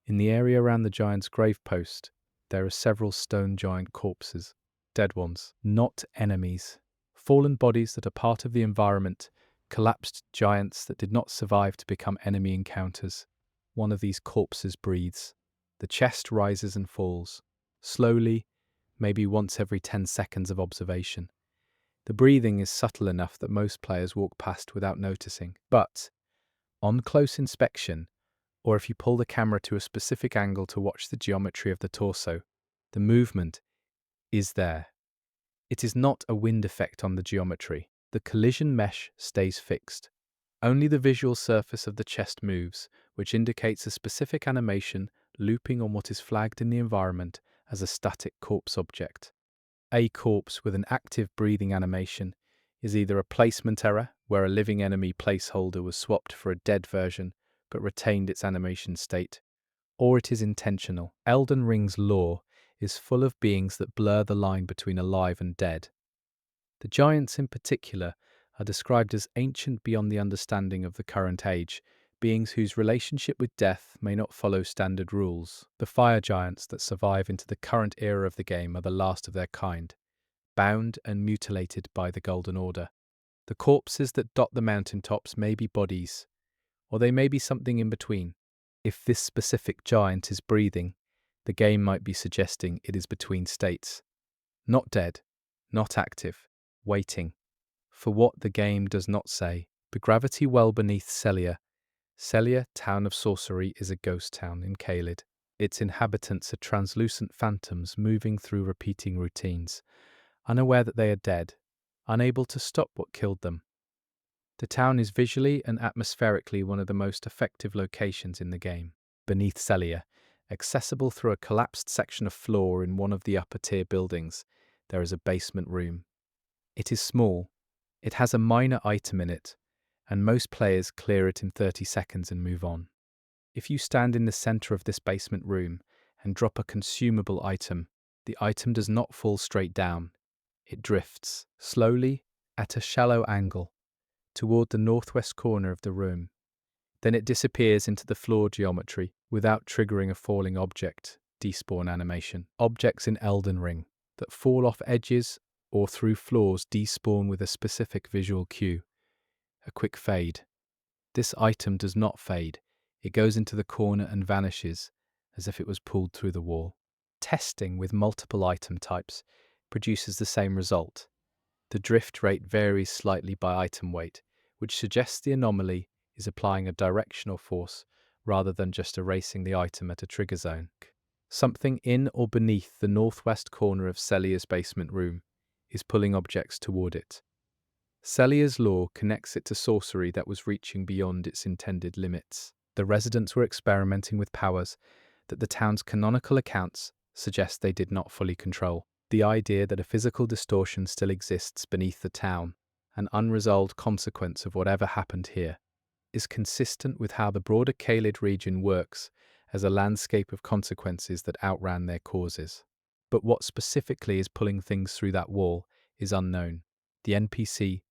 In the area around the giant's grave post, there are several stone giant corpses, dead ones, not enemies. Fallen bodies that are part of the environment, collapsed giants that did not survive to become enemy encounters. One of these corpses breathes. The chest rises and falls, slowly, maybe once every 10 seconds of observation. The breathing is subtle enough that most players walk past without noticing. But, on close inspection, or if you pull the camera to a specific angle to watch the geometry of the torso, the movement is there. It is not a wind effect on the geometry. The collision mesh stays fixed. Only the visual surface of the chest moves, which indicates a specific animation looping on what is flagged in the environment as a static corpse object. A corpse with an active breathing animation is either a placement error, where a living enemy placeholder was swapped for a dead version but retained its animation state, or it is intentional. Elden Ring's lore is full of beings that blur the line between alive and dead. The giants in particular are described as ancient beyond the understanding of the current age, beings whose relationship with death may not follow standard rules. The fire giants that survive into the current era of the game are the last of their kind, bound and mutilated by the Golden Order. The corpses that dot the mountaintops may be bodies, or they may be something in between. If this specific giant is breathing, the game might be suggesting it is between states. Not dead, not active, waiting. For what the game does not say. The gravity well beneath Celia. Celia, town of sorcery, is a ghost town in Caelid. Its inhabitants are translucent phantoms moving through repeating routines, unaware that they are dead, unable to stop what killed them. The town is visually and atmospherically one of the most effective locations in the game. Beneath Celia, accessible through a collapsed section of floor in one of the upper-tier buildings, there is a basement room. It is small, it has a minor item in it, and most players clear it in 30 seconds and move on. If you stand in the center of this basement room and drop a consumable item, the item does not fall straight down. It drifts, slowly, at a shallow angle, toward the northwest corner of the room. Then it disappears into the floor geometry without triggering a falling object despawn animation. Objects in Elden Ring that fall off edges or through floors despawn with a specific visual cue, a quick fade. This item does not fade. It goes into the corner and vanishes as if it was pulled through the wall. Testing with multiple item types produces the same result. The drift rate varies slightly by item weight, which suggests the anomaly is applying a directional force rather than just erasing the item at a trigger zone. Something in or beneath the northwest corner of Celia's basement room is pulling objects toward it. Celia's law connects it to sorcery that was reaching beyond its intended limits. The residents were experimenting with powers that the town's canonical accounts suggest they did not fully control. The idea that a physical distortion still exists beneath the town, an unresolved consequence of whatever happened here, is consistent with how the broader Caelid region works as a landscape of consequences that outran their causes. But what specifically is pulling things through that wall is unknown. The NPC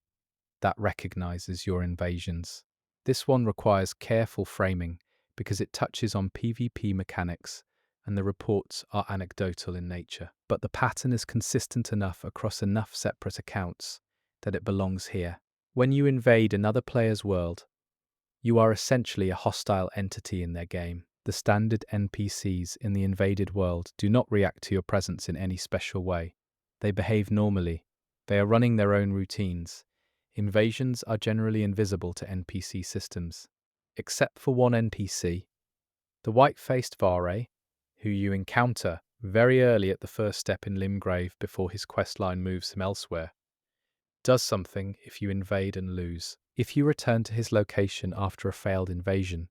that recognizes your invasions. This one requires careful framing because it touches on PvP mechanics and the reports are anecdotal in nature. But the pattern is consistent enough across enough separate accounts that it belongs here. When you invade another player's world, you are essentially a hostile entity in their game. The standard NPCs in the invaded world do not react to your presence in any special way. They behave normally. They are running their own routines. Invasions are generally invisible to NPC systems, except for one NPC, the white-faced Vare, who you encounter very early at the first step in Limgrave before his questline moves him elsewhere. Does something if you invade and lose. If you return to his location after a failed invasion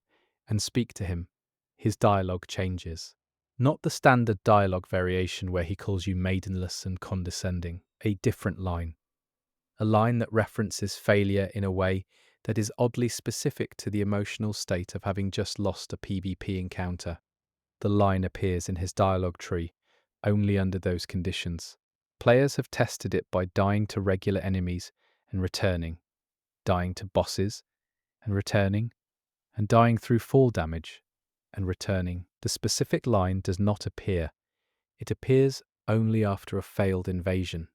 and speak to him, his dialogue changes. Not the standard dialogue variation where he calls you maidenless and condescending, a different line. A line that references failure in a way that is oddly specific to the emotional state of having just lost a PvP encounter. The line appears in his dialogue tree only under those conditions. Players have tested it by dying to regular enemies and returning, dying to bosses and returning, and dying through fall damage and returning. The specific line does not appear. It appears only after a failed invasion.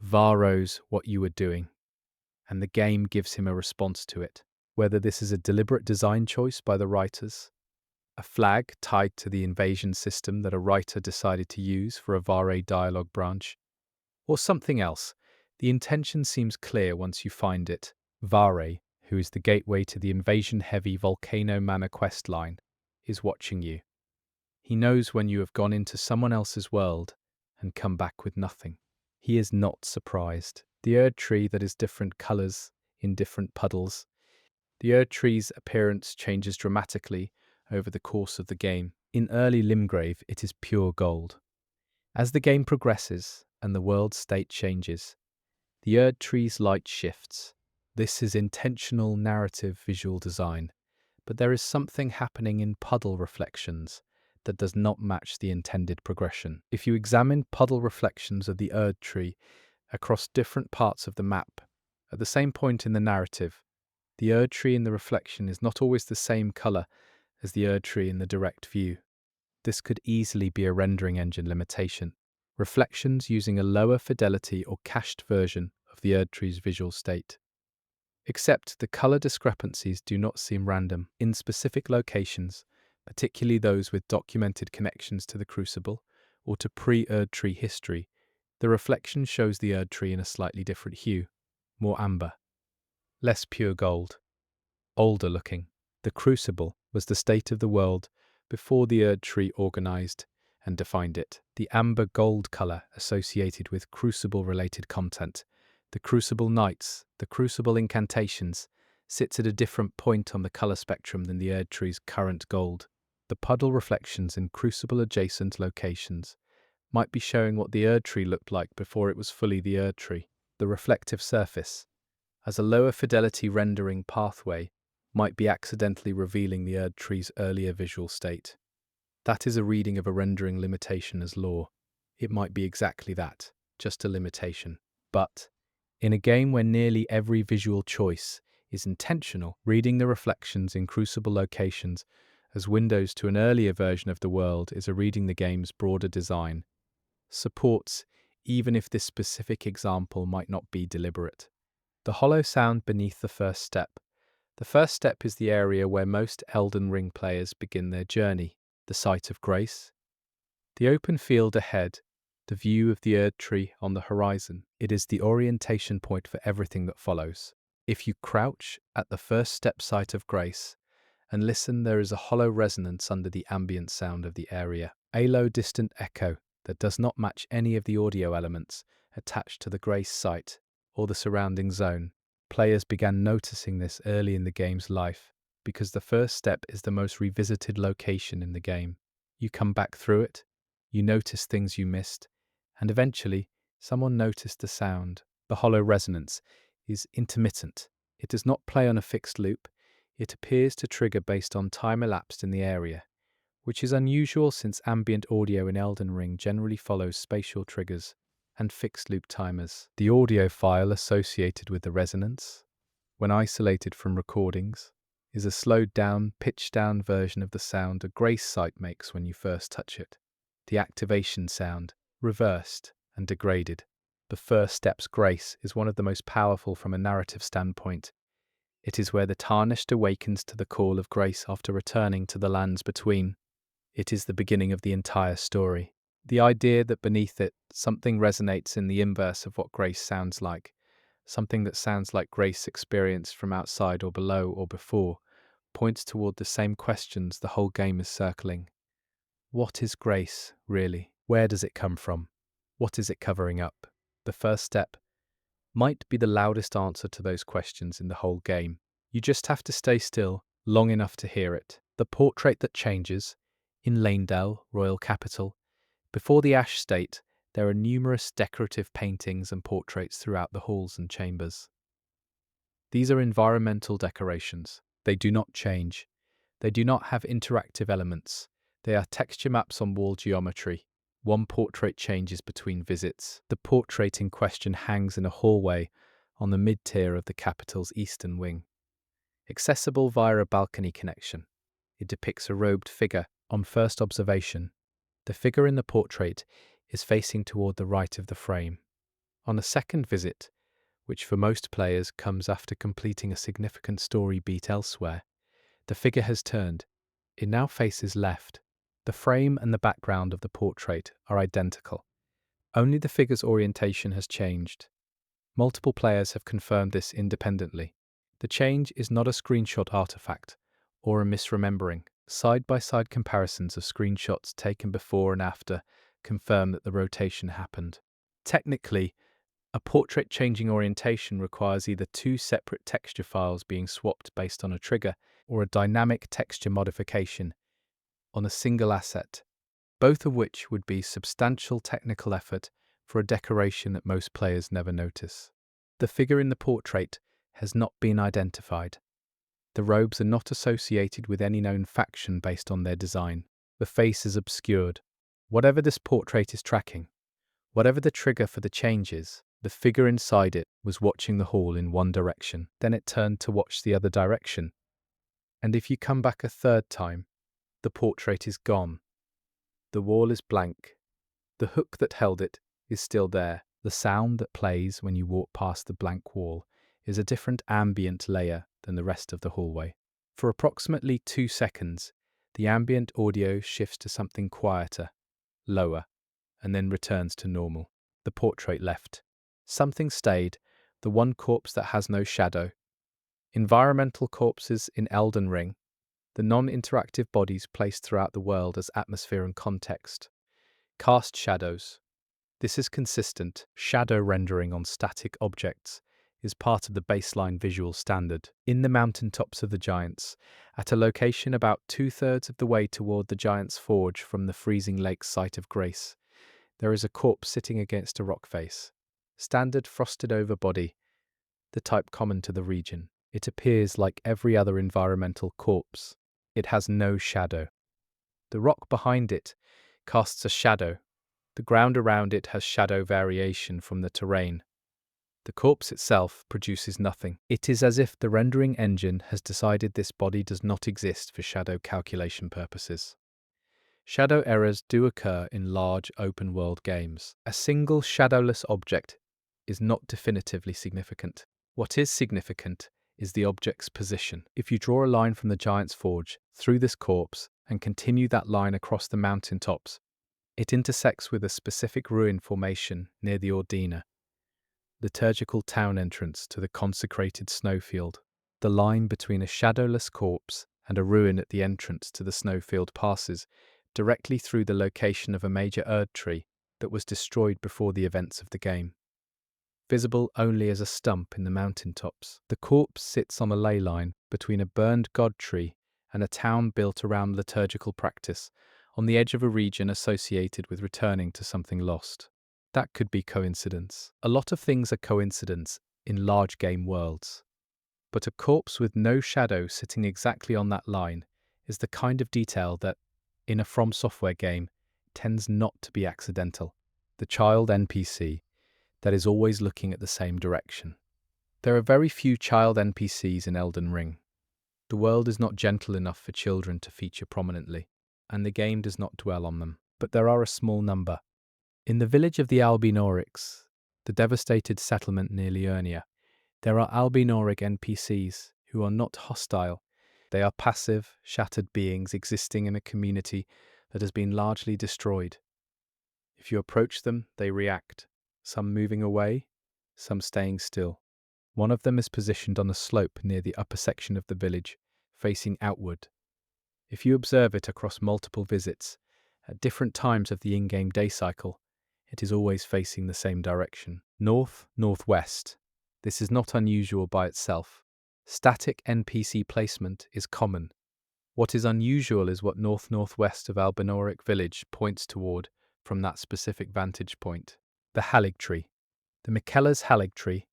Varro's what you were doing, and the game gives him a response to it. Whether this is a deliberate design choice by the writers, a flag tied to the invasion system that a writer decided to use for a Vare dialogue branch, or something else, the intention seems clear once you find it. Vare, who is the gateway to the invasion-heavy Volcano Manor quest line, is watching you. He knows when you have gone into someone else's world and come back with nothing. He is not surprised. The Erd tree that is different colours in different puddles. The Erd tree's appearance changes dramatically over the course of the game. In early Limgrave, it is pure gold. As the game progresses and the world state changes, the Erd tree's light shifts. This is intentional narrative visual design, but there is something happening in puddle reflections that does not match the intended progression. If you examine puddle reflections of the Erd tree across different parts of the map, at the same point in the narrative, the Erd tree in the reflection is not always the same color as the Erd tree in the direct view. This could easily be a rendering engine limitation. Reflections using a lower fidelity or cached version of the Erd tree's visual state. Except the color discrepancies do not seem random. In specific locations, particularly those with documented connections to the Crucible or to pre-Erd tree history, the reflection shows the Erd tree in a slightly different hue, more amber, less pure gold, older looking. The Crucible was the state of the world before the Erd tree organized and defined it. The amber gold color associated with Crucible-related content, the Crucible Knights, the Crucible Incantations, sits at a different point on the color spectrum than the Erd tree's current gold. The puddle reflections in Crucible-adjacent locations might be showing what the Erd tree looked like before it was fully the Erd tree. The reflective surface, as a lower fidelity rendering pathway, might be accidentally revealing the Erd tree's earlier visual state. That is a reading of a rendering limitation as law. It might be exactly that, just a limitation. But in a game where nearly every visual choice is intentional, reading the reflections in Crucible locations as windows to an earlier version of the world is a reading the game's broader design, supports, even if this specific example might not be deliberate. The hollow sound beneath the first step. The first step is the area where most Elden Ring players begin their journey, the site of grace. The open field ahead, the view of the Erd tree on the horizon. It is the orientation point for everything that follows. If you crouch at the first step site of grace and listen, there is a hollow resonance under the ambient sound of the area, a low distant echo that does not match any of the audio elements attached to the grace site or the surrounding zone. Players began noticing this early in the game's life because the first step is the most revisited location in the game. You come back through it, you notice things you missed, and eventually someone noticed the sound. The hollow resonance is intermittent. It does not play on a fixed loop. It appears to trigger based on time elapsed in the area, which is unusual since ambient audio in Elden Ring generally follows spatial triggers and fixed loop timers. The audio file associated with the resonance, when isolated from recordings, is a slowed down, pitched down version of the sound a grace site makes when you first touch it. The activation sound, reversed and degraded. The first step's grace is one of the most powerful from a narrative standpoint. It is where the Tarnished awakens to the call of grace after returning to the lands between. It is the beginning of the entire story. The idea that beneath it, something resonates in the inverse of what grace sounds like, something that sounds like grace experienced from outside or below or before, points toward the same questions the whole game is circling. What is grace, really? Where does it come from? What is it covering up? The first step might be the loudest answer to those questions in the whole game. You just have to stay still long enough to hear it. The portrait that changes, in Lanedale, royal capital. Before the Ash State, there are numerous decorative paintings and portraits throughout the halls and chambers. These are environmental decorations. They do not change. They do not have interactive elements. They are texture maps on wall geometry. One portrait changes between visits. The portrait in question hangs in a hallway on the mid-tier of the capital's eastern wing, accessible via a balcony connection. It depicts a robed figure. On first observation, the figure in the portrait is facing toward the right of the frame. On a second visit, which for most players comes after completing a significant story beat elsewhere, the figure has turned. It now faces left. The frame and the background of the portrait are identical. Only the figure's orientation has changed. Multiple players have confirmed this independently. The change is not a screenshot artifact or a misremembering. Side-by-side comparisons of screenshots taken before and after confirm that the rotation happened. Technically, a portrait changing orientation requires either two separate texture files being swapped based on a trigger or a dynamic texture modification on a single asset, both of which would be substantial technical effort for a decoration that most players never notice. The figure in the portrait has not been identified. The robes are not associated with any known faction based on their design. The face is obscured. Whatever this portrait is tracking, whatever the trigger for the changes, the figure inside it was watching the hall in one direction. Then it turned to watch the other direction. And if you come back a third time, the portrait is gone. The wall is blank. The hook that held it is still there. The sound that plays when you walk past the blank wall is a different ambient layer than the rest of the hallway. For approximately 2 seconds, the ambient audio shifts to something quieter, lower, and then returns to normal. The portrait left. Something stayed, the one corpse that has no shadow. Environmental corpses in Elden Ring, the non-interactive bodies placed throughout the world as atmosphere and context. Cast shadows. This is consistent. Shadow rendering on static objects is part of the baseline visual standard. In the mountaintops of the Giants, at a location about 2/3 of the way toward the Giant's Forge from the freezing lake's site of grace, there is a corpse sitting against a rock face. Standard frosted-over body, the type common to the region. It appears like every other environmental corpse. It has no shadow. The rock behind it casts a shadow. The ground around it has shadow variation from the terrain. The corpse itself produces nothing. It is as if the rendering engine has decided this body does not exist for shadow calculation purposes. Shadow errors do occur in large open-world games. A single shadowless object is not definitively significant. What is significant is the object's position. If you draw a line from the Giant's Forge through this corpse and continue that line across the mountaintops, it intersects with a specific ruin formation near the Ordina, liturgical town entrance to the consecrated snowfield. The line between a shadowless corpse and a ruin at the entrance to the snowfield passes directly through the location of a major Erd tree that was destroyed before the events of the game. Visible only as a stump in the mountaintops, the corpse sits on a ley line between a burned god tree and a town built around liturgical practice, on the edge of a region associated with returning to something lost. That could be coincidence. A lot of things are coincidence in large game worlds. But a corpse with no shadow sitting exactly on that line is the kind of detail that, in a From Software game, tends not to be accidental. The child NPC that is always looking at the same direction. There are very few child NPCs in Elden Ring. The world is not gentle enough for children to feature prominently, and the game does not dwell on them. But there are a small number. In the village of the Albinorics, the devastated settlement near Liurnia, there are Albinoric NPCs who are not hostile. They are passive, shattered beings existing in a community that has been largely destroyed. If you approach them, they react, some moving away, some staying still. One of them is positioned on a slope near the upper section of the village, facing outward. If you observe it across multiple visits, at different times of the in-game day cycle, it is always facing the same direction. North-northwest. This is not unusual by itself. Static NPC placement is common. What is unusual is what north-northwest of Albinoric village points toward from that specific vantage point. The Halig tree. The Miquella's Halig tree,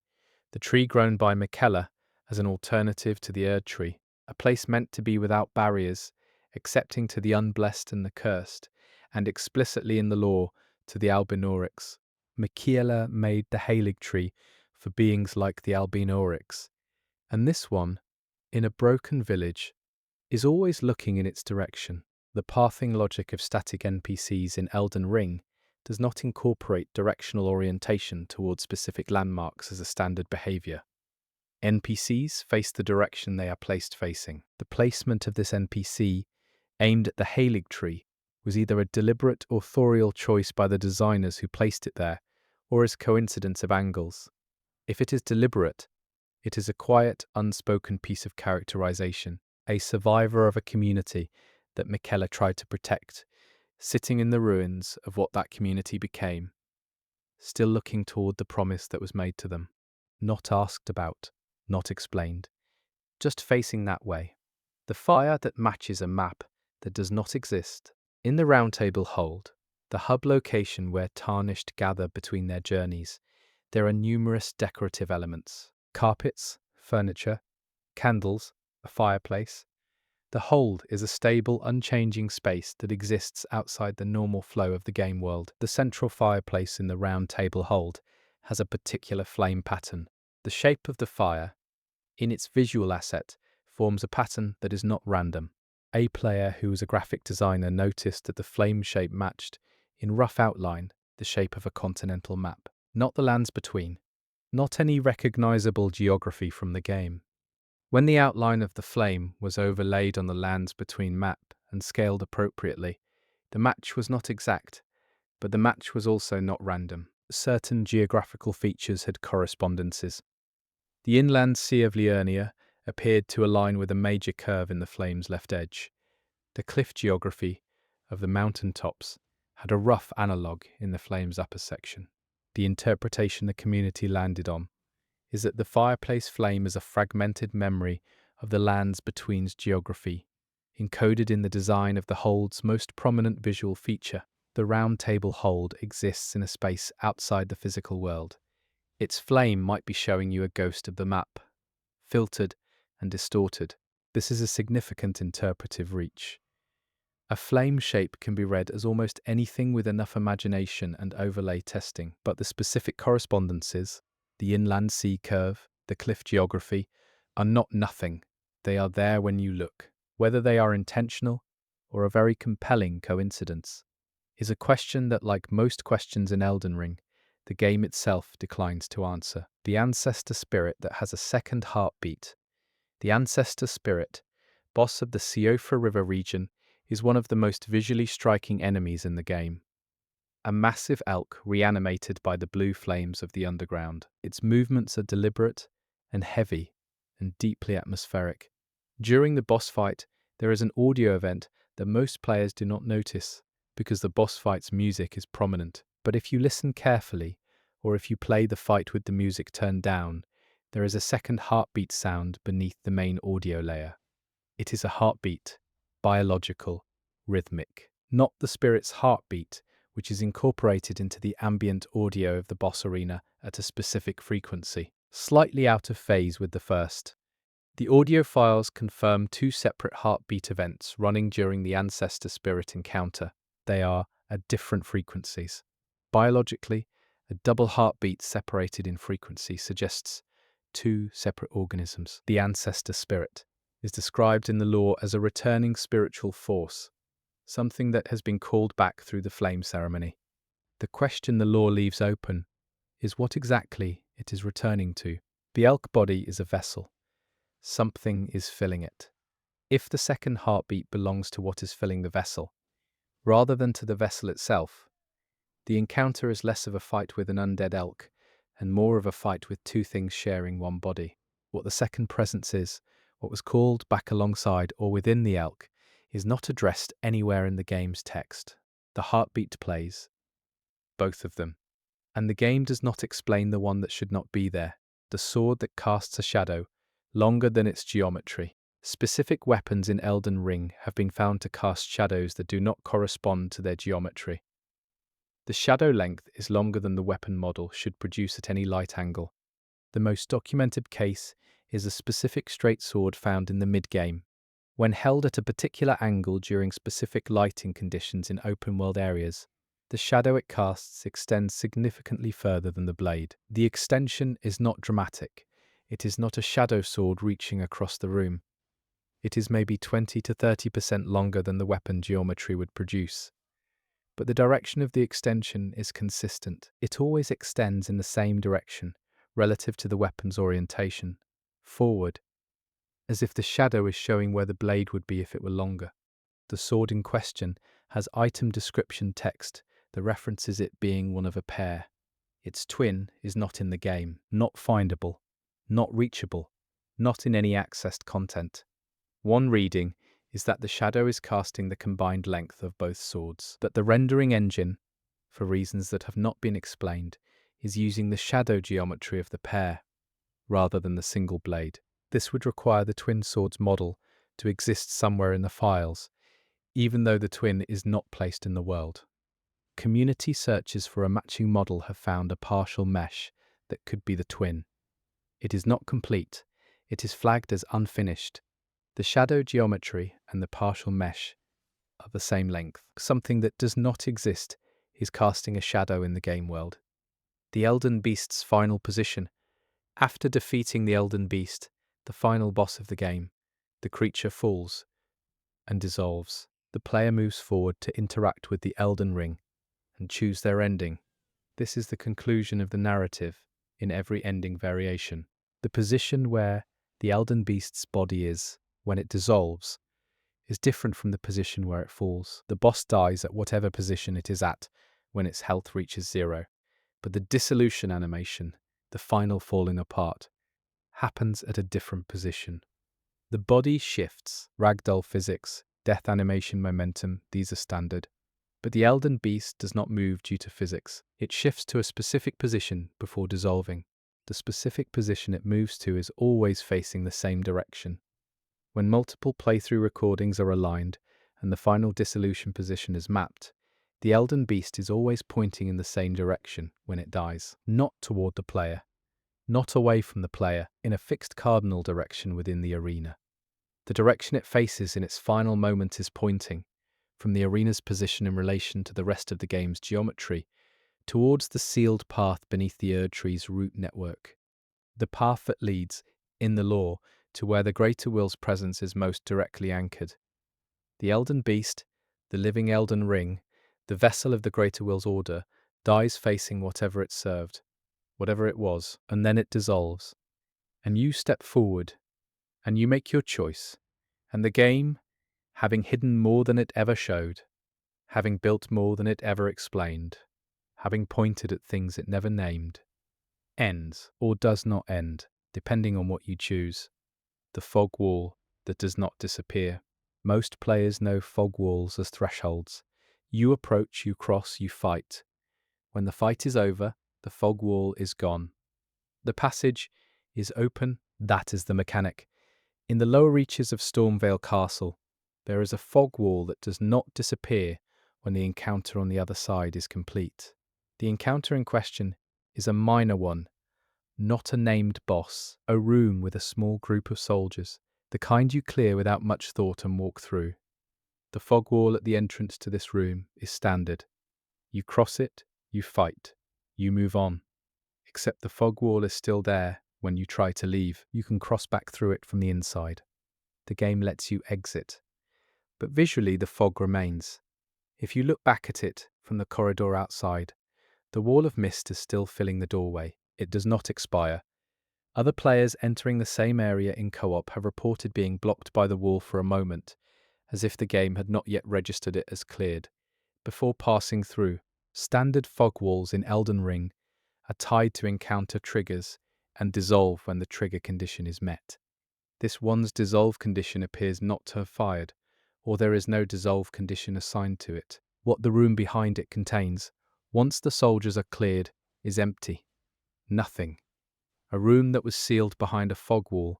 the tree grown by Miquella as an alternative to the Erd tree, a place meant to be without barriers, accepting to the unblessed and the cursed, and explicitly in the law to the Albinorics. Miquella made the Halig tree for beings like the Albinorics, and this one, in a broken village, is always looking in its direction. The pathing logic of static NPCs in Elden Ring does not incorporate directional orientation toward specific landmarks as a standard behavior. NPCs face the direction they are placed facing. The placement of this NPC, aimed at the Halig tree, was either a deliberate authorial choice by the designers who placed it there, or is coincidence of angles. If it is deliberate, it is a quiet, unspoken piece of characterization, a survivor of a community that Miquella tried to protect, sitting in the ruins of what that community became, still looking toward the promise that was made to them, not asked about, not explained, just facing that way. The fire that matches a map that does not exist. In the Roundtable Hold, the hub location where Tarnished gather between their journeys, there are numerous decorative elements. Carpets, furniture, candles, a fireplace. The hold is a stable, unchanging space that exists outside the normal flow of the game world. The central fireplace in the round table hold has a particular flame pattern. The shape of the fire, in its visual asset, forms a pattern that is not random. A player who was a graphic designer noticed that the flame shape matched, in rough outline, the shape of a continental map. Not the lands between. Not any recognizable geography from the game. When the outline of the flame was overlaid on the lands between map and scaled appropriately, the match was not exact, but the match was also not random. Certain geographical features had correspondences. The inland sea of Liurnia appeared to align with a major curve in the flame's left edge. The cliff geography of the mountain tops had a rough analogue in the flame's upper section. The interpretation the community landed on is that the fireplace flame is a fragmented memory of the lands between's geography, encoded in the design of the hold's most prominent visual feature. The round table hold exists in a space outside the physical world. Its flame might be showing you a ghost of the map, filtered and distorted. This is a significant interpretive reach. A flame shape can be read as almost anything with enough imagination and overlay testing, but the specific correspondences, the inland sea curve, the cliff geography, are not nothing. They are there when you look. Whether they are intentional or a very compelling coincidence is a question that, like most questions in Elden Ring, the game itself declines to answer. The ancestor spirit that has a second heartbeat. The ancestor spirit, boss of the Siofra River region, is one of the most visually striking enemies in the game. A massive elk reanimated by the blue flames of the underground. Its movements are deliberate and heavy and deeply atmospheric. During the boss fight, there is an audio event that most players do not notice because the boss fight's music is prominent. But if you listen carefully, or if you play the fight with the music turned down, there is a second heartbeat sound beneath the main audio layer. It is a heartbeat, biological, rhythmic, not the spirit's heartbeat, which is incorporated into the ambient audio of the boss arena at a specific frequency, slightly out of phase with the first. The audio files confirm two separate heartbeat events running during the ancestor spirit encounter. They are at different frequencies. Biologically, a double heartbeat separated in frequency suggests two separate organisms. The ancestor spirit is described in the lore as a returning spiritual force, something that has been called back through the flame ceremony. The question the lore leaves open is what exactly it is returning to. The elk body is a vessel. Something is filling it. If the second heartbeat belongs to what is filling the vessel, rather than to the vessel itself, the encounter is less of a fight with an undead elk and more of a fight with two things sharing one body. What the second presence is, what was called back alongside or within the elk, is not addressed anywhere in the game's text. The heartbeat plays, both of them, and the game does not explain the one that should not be there, the sword that casts a shadow, longer than its geometry. Specific weapons in Elden Ring have been found to cast shadows that do not correspond to their geometry. The shadow length is longer than the weapon model should produce at any light angle. The most documented case is a specific straight sword found in the mid-game. When held at a particular angle during specific lighting conditions in open-world areas, the shadow it casts extends significantly further than the blade. The extension is not dramatic. It is not a shadow sword reaching across the room. It is maybe 20 to 30% longer than the weapon geometry would produce. But the direction of the extension is consistent. It always extends in the same direction, relative to the weapon's orientation, forward, as if the shadow is showing where the blade would be if it were longer. The sword in question has item description text that references it being one of a pair. Its twin is not in the game, not findable, not reachable, not in any accessed content. One reading is that the shadow is casting the combined length of both swords, but the rendering engine, for reasons that have not been explained, is using the shadow geometry of the pair, rather than the single blade. This would require the twin swords model to exist somewhere in the files, even though the twin is not placed in the world. Community searches for a matching model have found a partial mesh that could be the twin. It is not complete. It is flagged as unfinished. The shadow geometry and the partial mesh are the same length. Something that does not exist is casting a shadow in the game world. The Elden Beast's final position. After defeating the Elden Beast, the final boss of the game, the creature falls and dissolves. The player moves forward to interact with the Elden Ring and choose their ending. This is the conclusion of the narrative in every ending variation. The position where the Elden Beast's body is when it dissolves is different from the position where it falls. The boss dies at whatever position it is at when its health reaches 0, but the dissolution animation, the final falling apart, happens at a different position. The body shifts, ragdoll physics, death animation momentum, these are standard. But the Elden Beast does not move due to physics. It shifts to a specific position before dissolving. The specific position it moves to is always facing the same direction. When multiple playthrough recordings are aligned and the final dissolution position is mapped, the Elden Beast is always pointing in the same direction when it dies. Not toward the player, not away from the player, in a fixed cardinal direction within the arena. The direction it faces in its final moment is pointing, from the arena's position in relation to the rest of the game's geometry, towards the sealed path beneath the Erd Tree's root network. The path that leads, in the lore, to where the Greater Will's presence is most directly anchored. The Elden Beast, the living Elden Ring, the vessel of the Greater Will's order, dies facing whatever it served, whatever it was, and then it dissolves. And you step forward, and you make your choice, and the game, having hidden more than it ever showed, having built more than it ever explained, having pointed at things it never named, ends or does not end, depending on what you choose. The fog wall that does not disappear. Most players know fog walls as thresholds. You approach, you cross, you fight. When the fight is over, the fog wall is gone. The passage is open, that is the mechanic. In the lower reaches of Stormvale Castle, there is a fog wall that does not disappear when the encounter on the other side is complete. The encounter in question is a minor one, not a named boss, a room with a small group of soldiers, the kind you clear without much thought and walk through. The fog wall at the entrance to this room is standard. You cross it, you fight, you move on. Except the fog wall is still there when you try to leave. You can cross back through it from the inside. The game lets you exit. But visually the fog remains. If you look back at it from the corridor outside, the wall of mist is still filling the doorway. It does not expire. Other players entering the same area in co-op have reported being blocked by the wall for a moment, as if the game had not yet registered it as cleared, before passing through. Standard fog walls in Elden Ring are tied to encounter triggers and dissolve when the trigger condition is met. This one's dissolve condition appears not to have fired, or there is no dissolve condition assigned to it. What the room behind it contains, once the soldiers are cleared, is empty. Nothing. A room that was sealed behind a fog wall,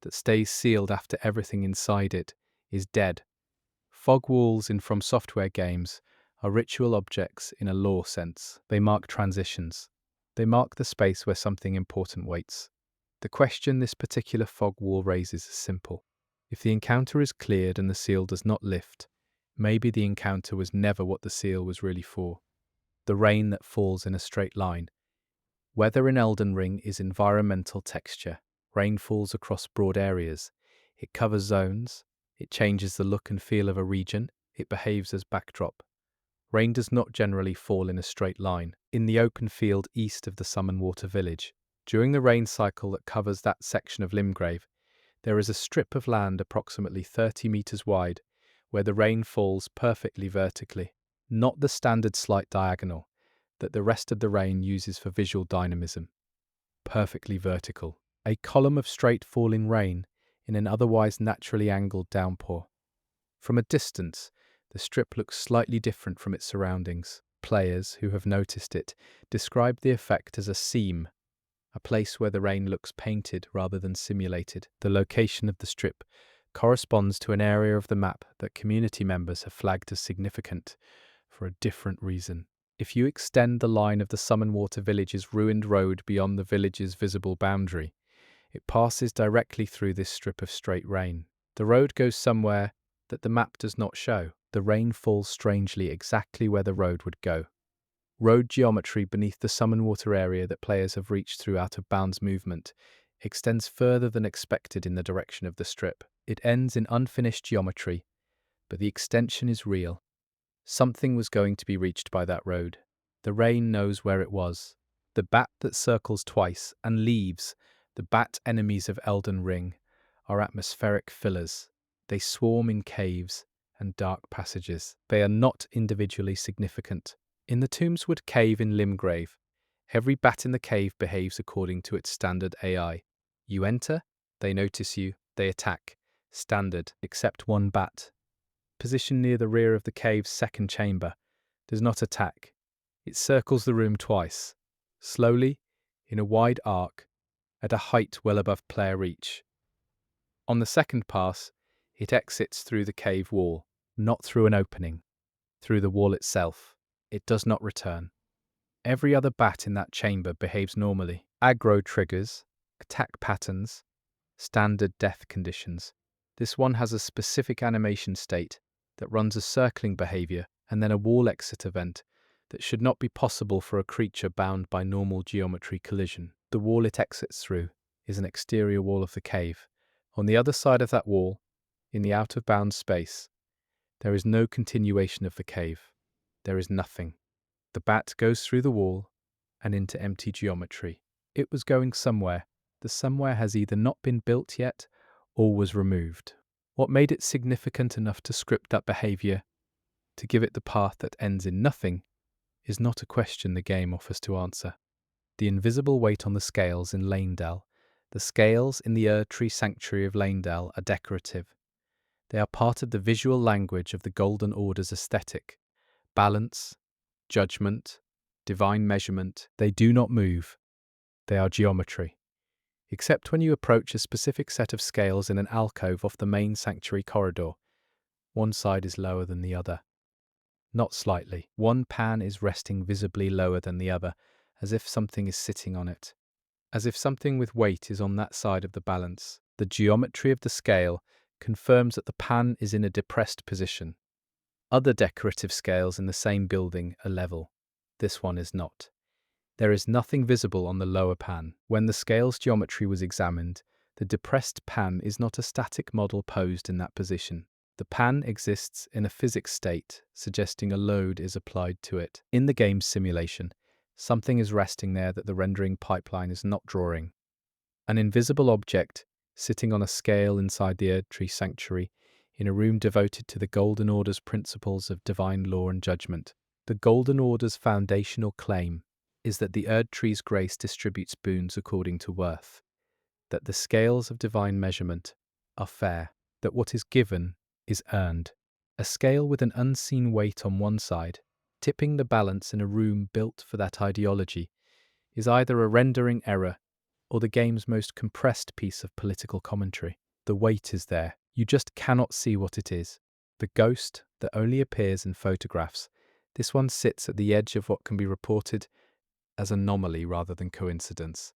that stays sealed after everything inside it, is dead. Fog walls in From Software games are ritual objects in a lore sense. They mark transitions. They mark the space where something important waits. The question this particular fog wall raises is simple. If the encounter is cleared and the seal does not lift, maybe the encounter was never what the seal was really for. The rain that falls in a straight line. Weather in Elden Ring is environmental texture. Rain falls across broad areas. It covers zones. It changes the look and feel of a region. It behaves as backdrop. Rain does not generally fall in a straight line. In the open field east of the Summonwater village, during the rain cycle that covers that section of Limgrave, there is a strip of land approximately 30 meters wide where the rain falls perfectly vertically, not the standard slight diagonal that the rest of the rain uses for visual dynamism. Perfectly vertical. A column of straight falling rain in an otherwise naturally angled downpour. From a distance, the strip looks slightly different from its surroundings. Players who have noticed it describe the effect as a seam, a place where the rain looks painted rather than simulated. The location of the strip corresponds to an area of the map that community members have flagged as significant for a different reason. If you extend the line of the Summonwater village's ruined road beyond the village's visible boundary, it passes directly through this strip of straight rain. The road goes somewhere that the map does not show. The rain falls strangely exactly where the road would go. Road geometry beneath the summon water area that players have reached through out-of-bounds movement extends further than expected in the direction of the strip. It ends in unfinished geometry, but the extension is real. Something was going to be reached by that road. The rain knows where it was. The bat that circles twice and leaves, the bat enemies of Elden Ring, are atmospheric fillers. They swarm in caves and dark passages. They are not individually significant. In the Tombswood Cave in Limgrave, every bat in the cave behaves according to its standard AI. You enter, they notice you, they attack. Standard, except one bat, positioned near the rear of the cave's second chamber, does not attack. It circles the room twice, slowly, in a wide arc, at a height well above player reach. On the second pass, it exits through the cave wall, not through an opening, through the wall itself. It does not return. Every other bat in that chamber behaves normally. Aggro triggers, attack patterns, standard death conditions. This one has a specific animation state that runs a circling behavior and then a wall exit event that should not be possible for a creature bound by normal geometry collision. The wall it exits through is an exterior wall of the cave. On the other side of that wall, in the out-of-bounds space, there is no continuation of the cave. There is nothing. The bat goes through the wall and into empty geometry. It was going somewhere. The somewhere has either not been built yet or was removed. What made it significant enough to script that behavior, to give it the path that ends in nothing, is not a question the game offers to answer. The invisible weight on the scales in Lanedale. The scales in the Erdtree Sanctuary of Lanedale are decorative. They are part of the visual language of the Golden Order's aesthetic. Balance, judgment, divine measurement. They do not move. They are geometry. Except when you approach a specific set of scales in an alcove off the main sanctuary corridor. One side is lower than the other. Not slightly. One pan is resting visibly lower than the other, as if something is sitting on it. As if something with weight is on that side of the balance. The geometry of the scale confirms that the pan is in a depressed position. Other decorative scales in the same building are level. This one is not. There is nothing visible on the lower pan. When the scale's geometry was examined, the depressed pan is not a static model posed in that position. The pan exists in a physics state, suggesting a load is applied to it. In the game's simulation, something is resting there that the rendering pipeline is not drawing. An invisible object sitting on a scale inside the Erdtree Sanctuary in a room devoted to the Golden Order's principles of divine law and judgment. The Golden Order's foundational claim is that the Erdtree's grace distributes boons according to worth, that the scales of divine measurement are fair, that what is given is earned. A scale with an unseen weight on one side, tipping the balance in a room built for that ideology, is either a rendering error or the game's most compressed piece of political commentary. The weight is there. You just cannot see what it is. The ghost that only appears in photographs, this one sits at the edge of what can be reported as anomaly rather than coincidence.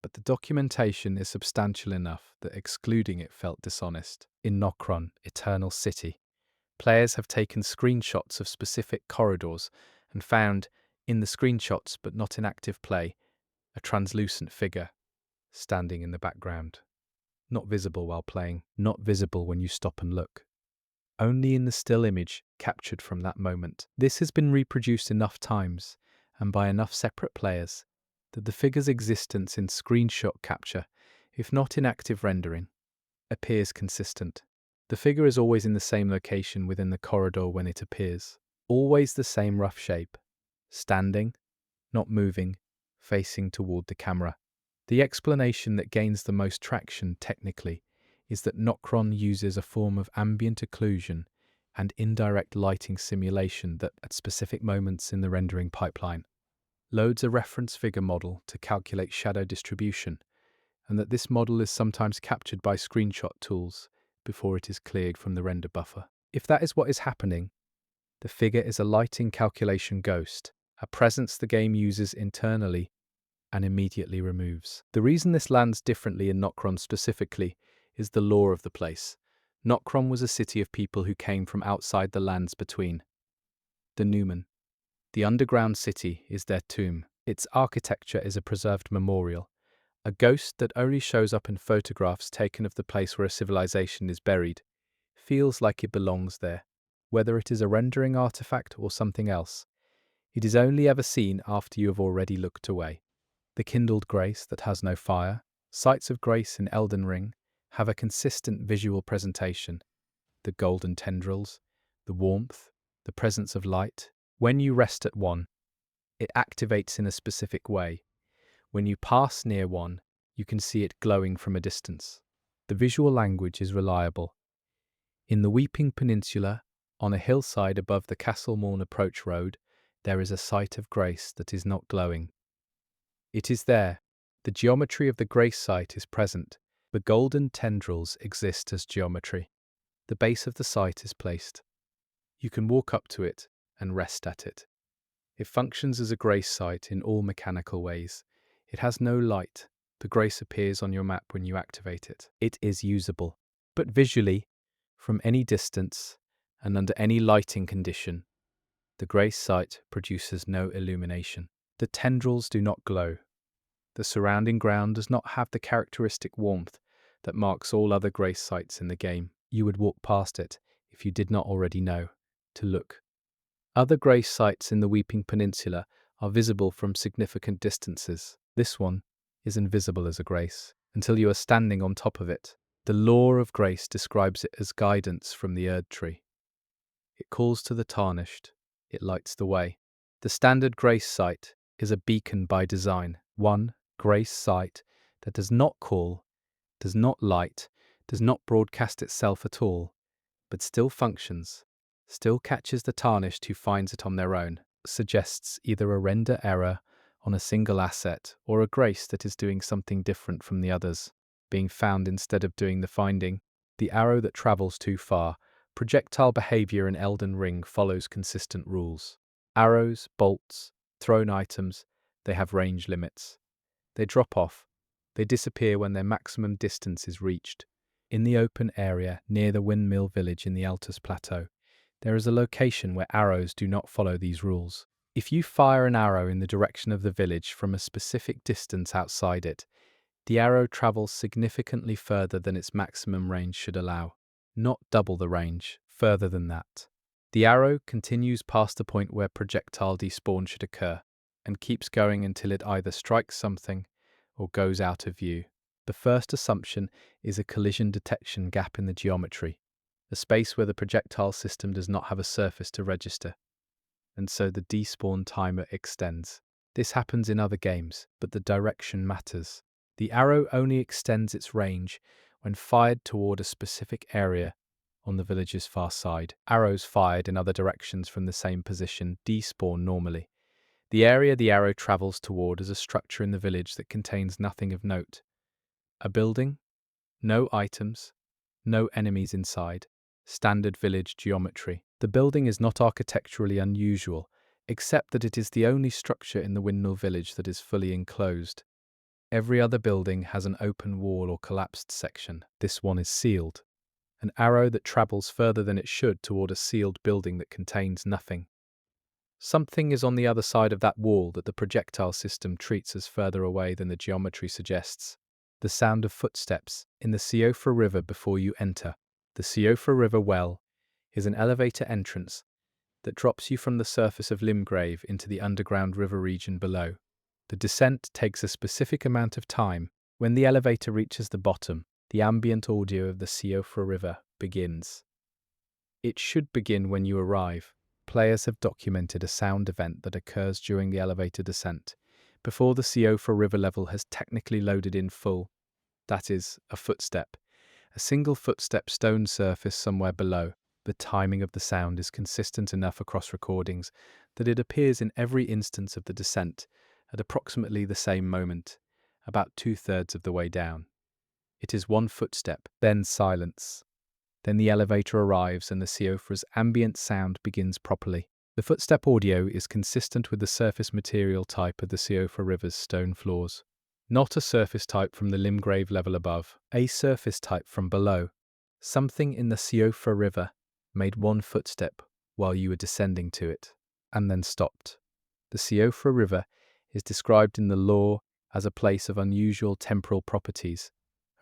But the documentation is substantial enough that excluding it felt dishonest. In Nokron, Eternal City, players have taken screenshots of specific corridors and found, in the screenshots but not in active play, a translucent figure standing in the background. Not visible while playing, not visible when you stop and look. Only in the still image captured from that moment. This has been reproduced enough times and by enough separate players that the figure's existence in screenshot capture, if not in active rendering, appears consistent. The figure is always in the same location within the corridor when it appears. Always the same rough shape. Standing, not moving, facing toward the camera. The explanation that gains the most traction technically is that Nokron uses a form of ambient occlusion and indirect lighting simulation that, at specific moments in the rendering pipeline, loads a reference figure model to calculate shadow distribution, and that this model is sometimes captured by screenshot tools before it is cleared from the render buffer. If that is what is happening, the figure is a lighting calculation ghost, a presence the game uses internally and immediately removes. The reason this lands differently in Nokron specifically is the lore of the place. Nokron was a city of people who came from outside the lands between. The Numen, the underground city, is their tomb. Its architecture is a preserved memorial, a ghost that only shows up in photographs taken of the place where a civilization is buried. Feels like it belongs there. Whether it is a rendering artifact or something else, it is only ever seen after you have already looked away. The kindled grace that has no fire, sights of grace in Elden Ring, have a consistent visual presentation. The golden tendrils, the warmth, the presence of light. When you rest at one, it activates in a specific way. When you pass near one, you can see it glowing from a distance. The visual language is reliable. In the Weeping Peninsula, on a hillside above the Castle Morn approach road, there is a site of grace that is not glowing. It is there. The geometry of the grace site is present. The golden tendrils exist as geometry. The base of the site is placed. You can walk up to it and rest at it. It functions as a grace site in all mechanical ways. It has no light. The grace appears on your map when you activate it. It is usable. But visually, from any distance and under any lighting condition, the grace site produces no illumination. The tendrils do not glow. The surrounding ground does not have the characteristic warmth that marks all other grace sites in the game. You would walk past it, if you did not already know, to look. Other grace sites in the Weeping Peninsula are visible from significant distances. This one is invisible as a grace until you are standing on top of it. The lore of grace describes it as guidance from the Erd Tree. It calls to the Tarnished. It lights the way. The standard grace site is a beacon by design. One grace site that does not call, does not light, does not broadcast itself at all, but still functions, still catches the Tarnished who finds it on their own, suggests either a render error on a single asset or a grace that is doing something different from the others, being found instead of doing the finding. The arrow that travels too far. Projectile behavior in Elden Ring follows consistent rules. Arrows, bolts, thrown items, they have range limits. They drop off. They disappear when their maximum distance is reached. In the open area near the windmill village in the Altus Plateau, there is a location where arrows do not follow these rules. If you fire an arrow in the direction of the village from a specific distance outside it, the arrow travels significantly further than its maximum range should allow. Not double the range, further than that. The arrow continues past the point where projectile despawn should occur, and keeps going until it either strikes something or goes out of view. The first assumption is a collision detection gap in the geometry, a space where the projectile system does not have a surface to register, and so the despawn timer extends. This happens in other games, but the direction matters. The arrow only extends its range when fired toward a specific area on the village's far side. Arrows fired in other directions from the same position despawn normally. The area the arrow travels toward is a structure in the village that contains nothing of note. A building? No items? No enemies inside? Standard village geometry. The building is not architecturally unusual, except that it is the only structure in the windmill village that is fully enclosed. Every other building has an open wall or collapsed section. This one is sealed. An arrow that travels further than it should toward a sealed building that contains nothing. Something is on the other side of that wall that the projectile system treats as further away than the geometry suggests. The sound of footsteps in the Siofra River before you enter. The Siofra River well is an elevator entrance that drops you from the surface of Limgrave into the underground river region below. The descent takes a specific amount of time. When the elevator reaches the bottom, the ambient audio of the Siofra River begins. It should begin when you arrive. Players have documented a sound event that occurs during the elevator descent, before the Siofra River level has technically loaded in full. That is, a footstep. A single footstep stone surface somewhere below. The timing of the sound is consistent enough across recordings that it appears in every instance of the descent at approximately the same moment, about 2/3 of the way down. It is one footstep, then silence. Then the elevator arrives and the Siofra's ambient sound begins properly. The footstep audio is consistent with the surface material type of the Siofra River's stone floors. Not a surface type from the Limgrave level above, a surface type from below. Something in the Siofra River made one footstep while you were descending to it, and then stopped. The Siofra River is described in the lore as a place of unusual temporal properties,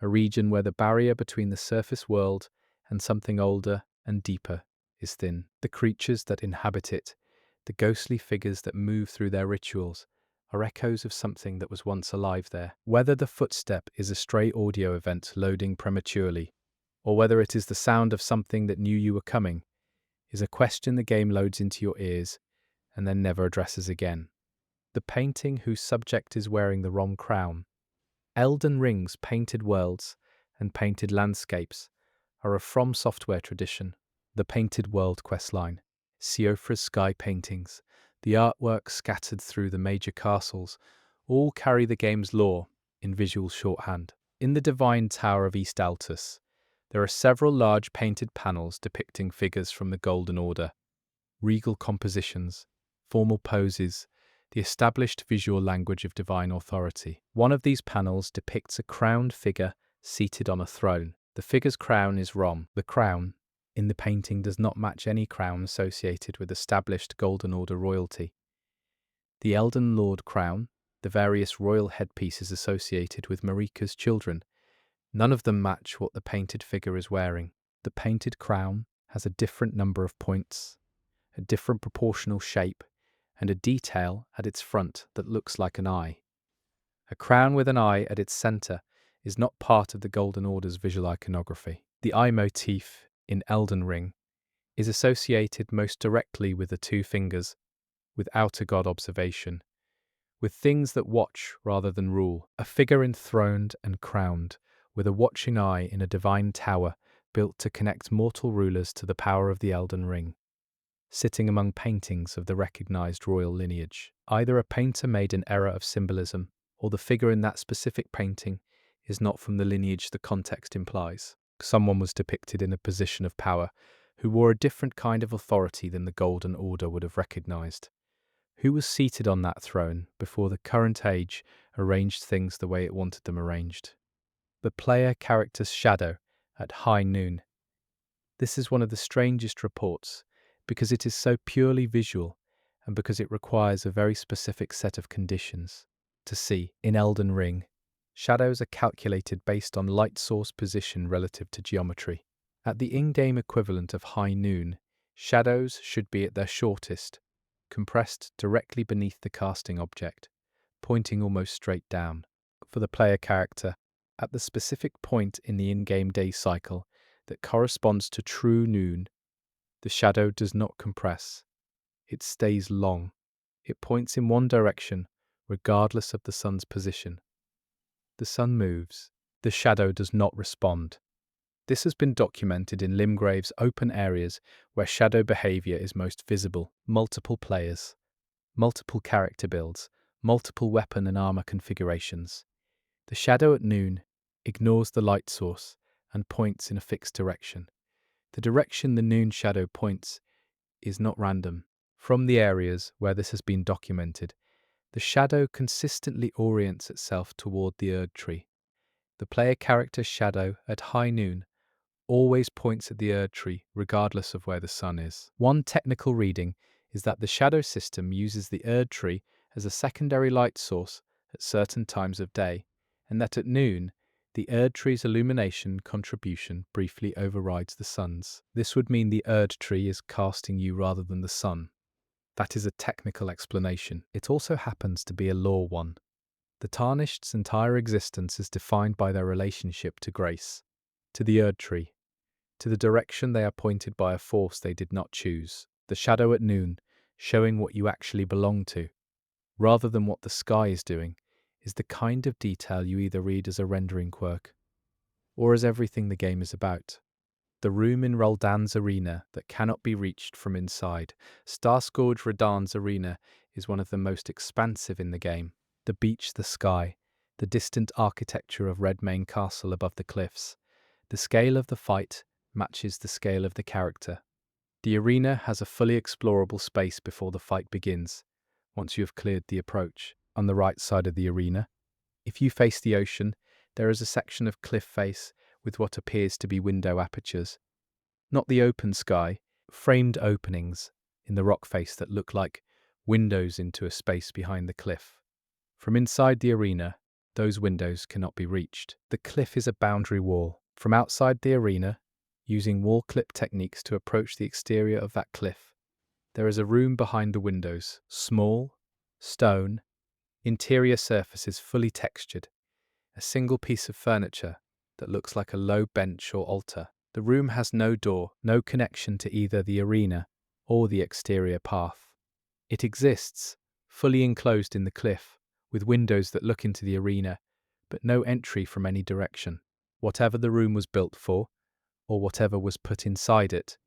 a region where the barrier between the surface world and something older and deeper is thin. The creatures that inhabit it, the ghostly figures that move through their rituals, are echoes of something that was once alive there. Whether the footstep is a stray audio event loading prematurely, or whether it is the sound of something that knew you were coming, is a question the game loads into your ears and then never addresses again. The painting whose subject is wearing the wrong crown. Elden Ring's painted worlds and painted landscapes are a From Software tradition. The Painted World questline, Siofra's sky paintings, the artwork scattered through the major castles, all carry the game's lore in visual shorthand. In the Divine Tower of East Altus, there are several large painted panels depicting figures from the Golden Order, regal compositions, formal poses, the established visual language of divine authority. One of these panels depicts a crowned figure seated on a throne. The figure's crown is Rom. The crown in the painting does not match any crown associated with established Golden Order royalty. The Elden Lord crown, the various royal headpieces associated with Marika's children, none of them match what the painted figure is wearing. The painted crown has a different number of points, a different proportional shape, and a detail at its front that looks like an eye. A crown with an eye at its center is not part of the Golden Order's visual iconography. The eye motif in Elden Ring is associated most directly with the two fingers, with outer god observation, with things that watch rather than rule. A figure enthroned and crowned, with a watching eye in a divine tower built to connect mortal rulers to the power of the Elden Ring, sitting among paintings of the recognized royal lineage. Either a painter made an error of symbolism, or the figure in that specific painting is not from the lineage the context implies. Someone was depicted in a position of power who wore a different kind of authority than the Golden Order would have recognized. Who was seated on that throne before the current age arranged things the way it wanted them arranged? The player character's shadow at high noon. This is one of the strangest reports because it is so purely visual and because it requires a very specific set of conditions to see. In Elden Ring, shadows are calculated based on light source position relative to geometry. At the in-game equivalent of high noon, shadows should be at their shortest, compressed directly beneath the casting object, pointing almost straight down. For the player character, at the specific point in the in-game day cycle that corresponds to true noon, the shadow does not compress. It stays long. It points in one direction, regardless of the sun's position. The sun moves. The shadow does not respond. This has been documented in Limgrave's open areas where shadow behavior is most visible. Multiple players, multiple character builds, multiple weapon and armor configurations. The shadow at noon ignores the light source and points in a fixed direction. The direction the noon shadow points is not random. From the areas where this has been documented, the shadow consistently orients itself toward the Erd tree. The player character's shadow at high noon always points at the Erd tree regardless of where the sun is. One technical reading is that the shadow system uses the Erd tree as a secondary light source at certain times of day, and that at noon, the Erd tree's illumination contribution briefly overrides the sun's. This would mean the Erd tree is casting you rather than the sun. That is a technical explanation. It also happens to be a lore one. The Tarnished's entire existence is defined by their relationship to grace, to the Erd tree, to the direction they are pointed by a force they did not choose. The shadow at noon, showing what you actually belong to, rather than what the sky is doing, is the kind of detail you either read as a rendering quirk or as everything the game is about. The room in Roldan's arena that cannot be reached from inside. Starscourge Radahn's arena is one of the most expansive in the game. The beach, the sky, the distant architecture of Redmane Castle above the cliffs. The scale of the fight matches the scale of the character. The arena has a fully explorable space before the fight begins, once you have cleared the approach. On the right side of the arena, if you face the ocean, there is a section of cliff face with what appears to be window apertures. Not the open sky, framed openings in the rock face that look like windows into a space behind the cliff. From inside the arena, those windows cannot be reached. The cliff is a boundary wall. From outside the arena, using wall clip techniques to approach the exterior of that cliff, there is a room behind the windows, small, stone, interior surfaces fully textured, a single piece of furniture that looks like a low bench or altar. The room has no door, no connection to either the arena or the exterior path. It exists, fully enclosed in the cliff, with windows that look into the arena, but no entry from any direction. Whatever the room was built for, or whatever was put inside it,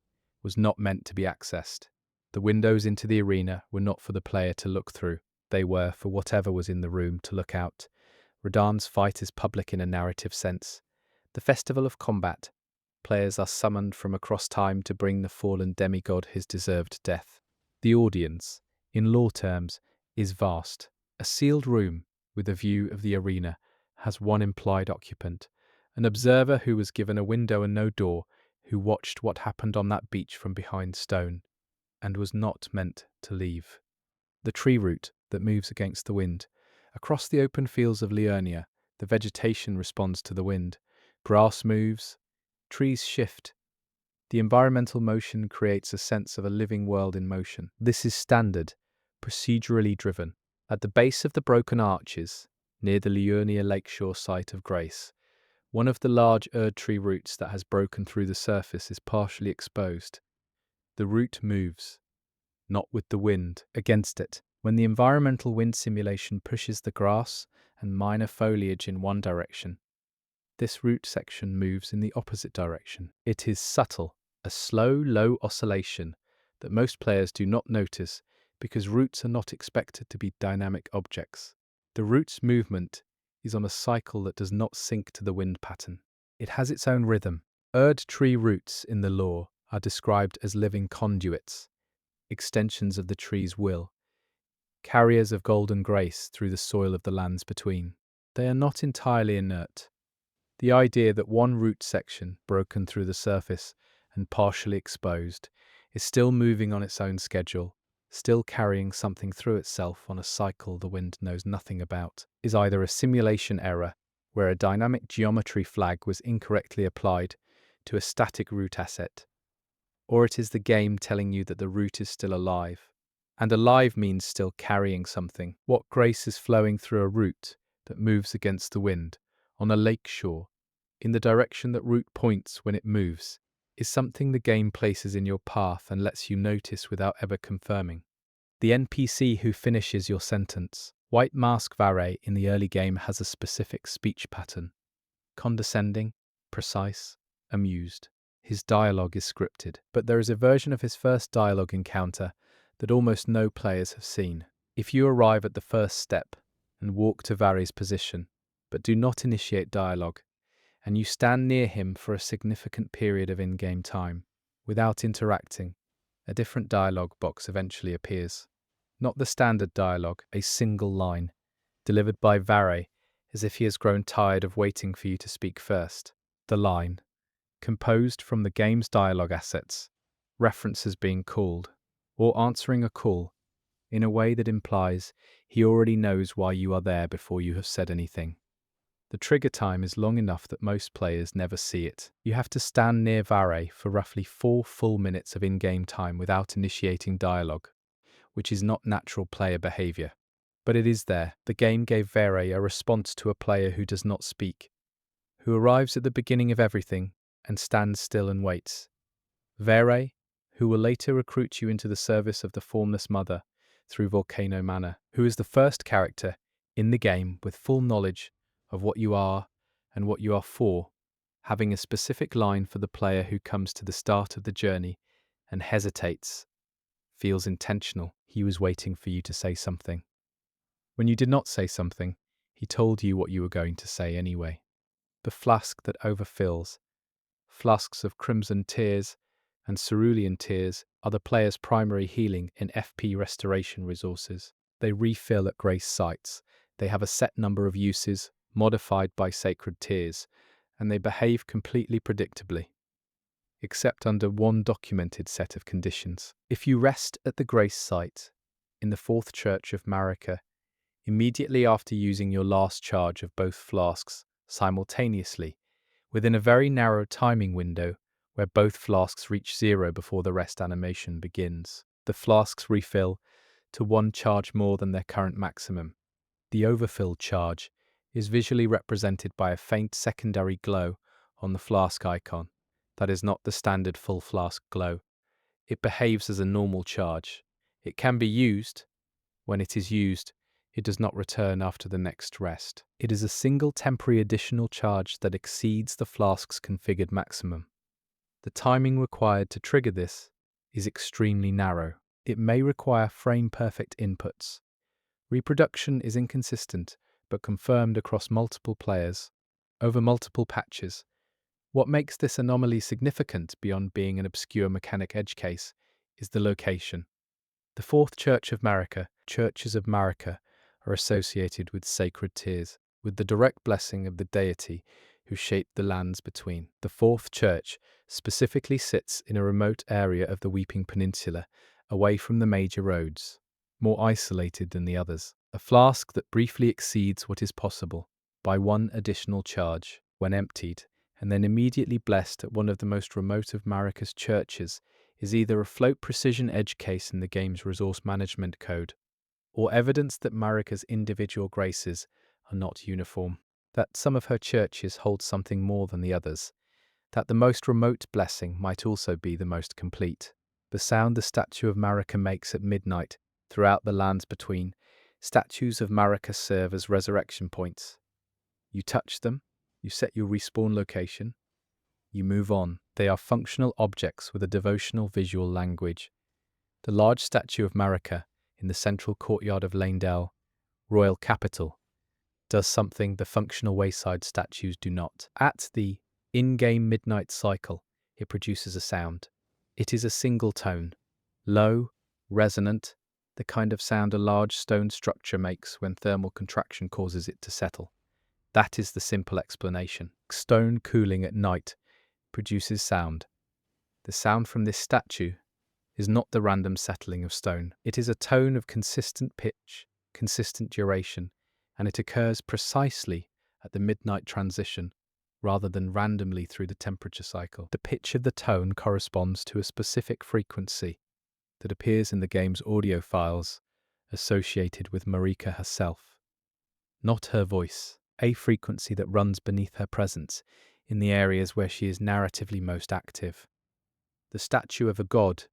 was not meant to be accessed. The windows into the arena were not for the player to look through. They were for whatever was in the room to look out. Radahn's fight is public in a narrative sense. The festival of combat. Players are summoned from across time to bring the fallen demigod his deserved death. The audience, in lore terms, is vast. A sealed room with a view of the arena has one implied occupant, an observer who was given a window and no door, who watched what happened on that beach from behind stone, and was not meant to leave. The tree root that moves against the wind. Across the open fields of Liurnia, the vegetation responds to the wind. Grass moves, trees shift. The environmental motion creates a sense of a living world in motion. This is standard, procedurally driven. At the base of the broken arches, near the Liurnia lakeshore site of Grace, one of the large Erd tree roots that has broken through the surface is partially exposed. The root moves, not with the wind, against it. When the environmental wind simulation pushes the grass and minor foliage in one direction, this root section moves in the opposite direction. It is subtle, a slow, low oscillation that most players do not notice because roots are not expected to be dynamic objects. The root's movement is on a cycle that does not sync to the wind pattern. It has its own rhythm. Erd tree roots in the lore are described as living conduits, extensions of the tree's will, carriers of golden grace through the soil of the lands between. They are not entirely inert. The idea that one root section, broken through the surface and partially exposed, is still moving on its own schedule, still carrying something through itself on a cycle the wind knows nothing about, is either a simulation error, where a dynamic geometry flag was incorrectly applied to a static root asset, or it is the game telling you that the root is still alive. And alive means still carrying something. What grace is flowing through a root that moves against the wind, on a lake shore, in the direction that root points when it moves, is something the game places in your path and lets you notice without ever confirming. The NPC who finishes your sentence. White Mask Vare in the early game has a specific speech pattern. Condescending, precise, amused. His dialogue is scripted, but there is a version of his first dialogue encounter that almost no players have seen. If you arrive at the first step and walk to Vare's position, but do not initiate dialogue, and you stand near him for a significant period of in-game time, without interacting, a different dialogue box eventually appears. Not the standard dialogue, a single line, delivered by Vare as if he has grown tired of waiting for you to speak first. The line, composed from the game's dialogue assets, references being called, or answering a call, in a way that implies he already knows why you are there before you have said anything. The trigger time is long enough that most players never see it. You have to stand near Vare for roughly 4 full minutes of in-game time without initiating dialogue, which is not natural player behavior. But it is there. The game gave Vare a response to a player who does not speak, who arrives at the beginning of everything and stands still and waits. Vare, who will later recruit you into the service of the Formless Mother through Volcano Manor, who is the first character in the game with full knowledge of what you are and what you are for, having a specific line for the player who comes to the start of the journey and hesitates, feels intentional. He was waiting for you to say something. When you did not say something, he told you what you were going to say anyway. The flask that overfills. Flasks of crimson tears and cerulean tears are the player's primary healing and FP restoration resources. They refill at grace sites. They have a set number of uses, modified by sacred tears, and they behave completely predictably, except under one documented set of conditions. If you rest at the grace site in the fourth church of Marika, immediately after using your last charge of both flasks simultaneously, within a very narrow timing window where both flasks reach zero before the rest animation begins, the flasks refill to one charge more than their current maximum. The overfilled charge is visually represented by a faint secondary glow on the flask icon. That is not the standard full flask glow. It behaves as a normal charge. It can be used. When it is used, it does not return after the next rest. It is a single temporary additional charge that exceeds the flask's configured maximum. The timing required to trigger this is extremely narrow. It may require frame-perfect inputs. Reproduction is inconsistent, but confirmed across multiple players, over multiple patches. What makes this anomaly significant beyond being an obscure mechanic edge case is the location. The fourth church of Marika, churches of Marika, are associated with sacred tears, with the direct blessing of the deity who shaped the lands between. The fourth church specifically sits in a remote area of the Weeping Peninsula, away from the major roads, more isolated than the others. A flask that briefly exceeds what is possible by one additional charge, when emptied, and then immediately blessed at one of the most remote of Marika's churches, is either a float precision edge case in the game's resource management code, or evidence that Marika's individual graces are not uniform, that some of her churches hold something more than the others, that the most remote blessing might also be the most complete. The sound the statue of Marika makes at midnight throughout the lands between. Statues of Marika serve as resurrection points. You touch them, you set your respawn location, you move on. They are functional objects with a devotional visual language. The large statue of Marika in the central courtyard of Lanedale, royal capital, does something the functional wayside statues do not. At the in-game midnight cycle, it produces a sound. It is a single tone, low, resonant, the kind of sound a large stone structure makes when thermal contraction causes it to settle. That is the simple explanation. Stone cooling at night produces sound. The sound from this statue is not the random settling of stone. It is a tone of consistent pitch, consistent duration, and it occurs precisely at the midnight transition, rather than randomly through the temperature cycle. The pitch of the tone corresponds to a specific frequency that appears in the game's audio files associated with Marika herself, not her voice, a frequency that runs beneath her presence in the areas where she is narratively most active. The statue of a god,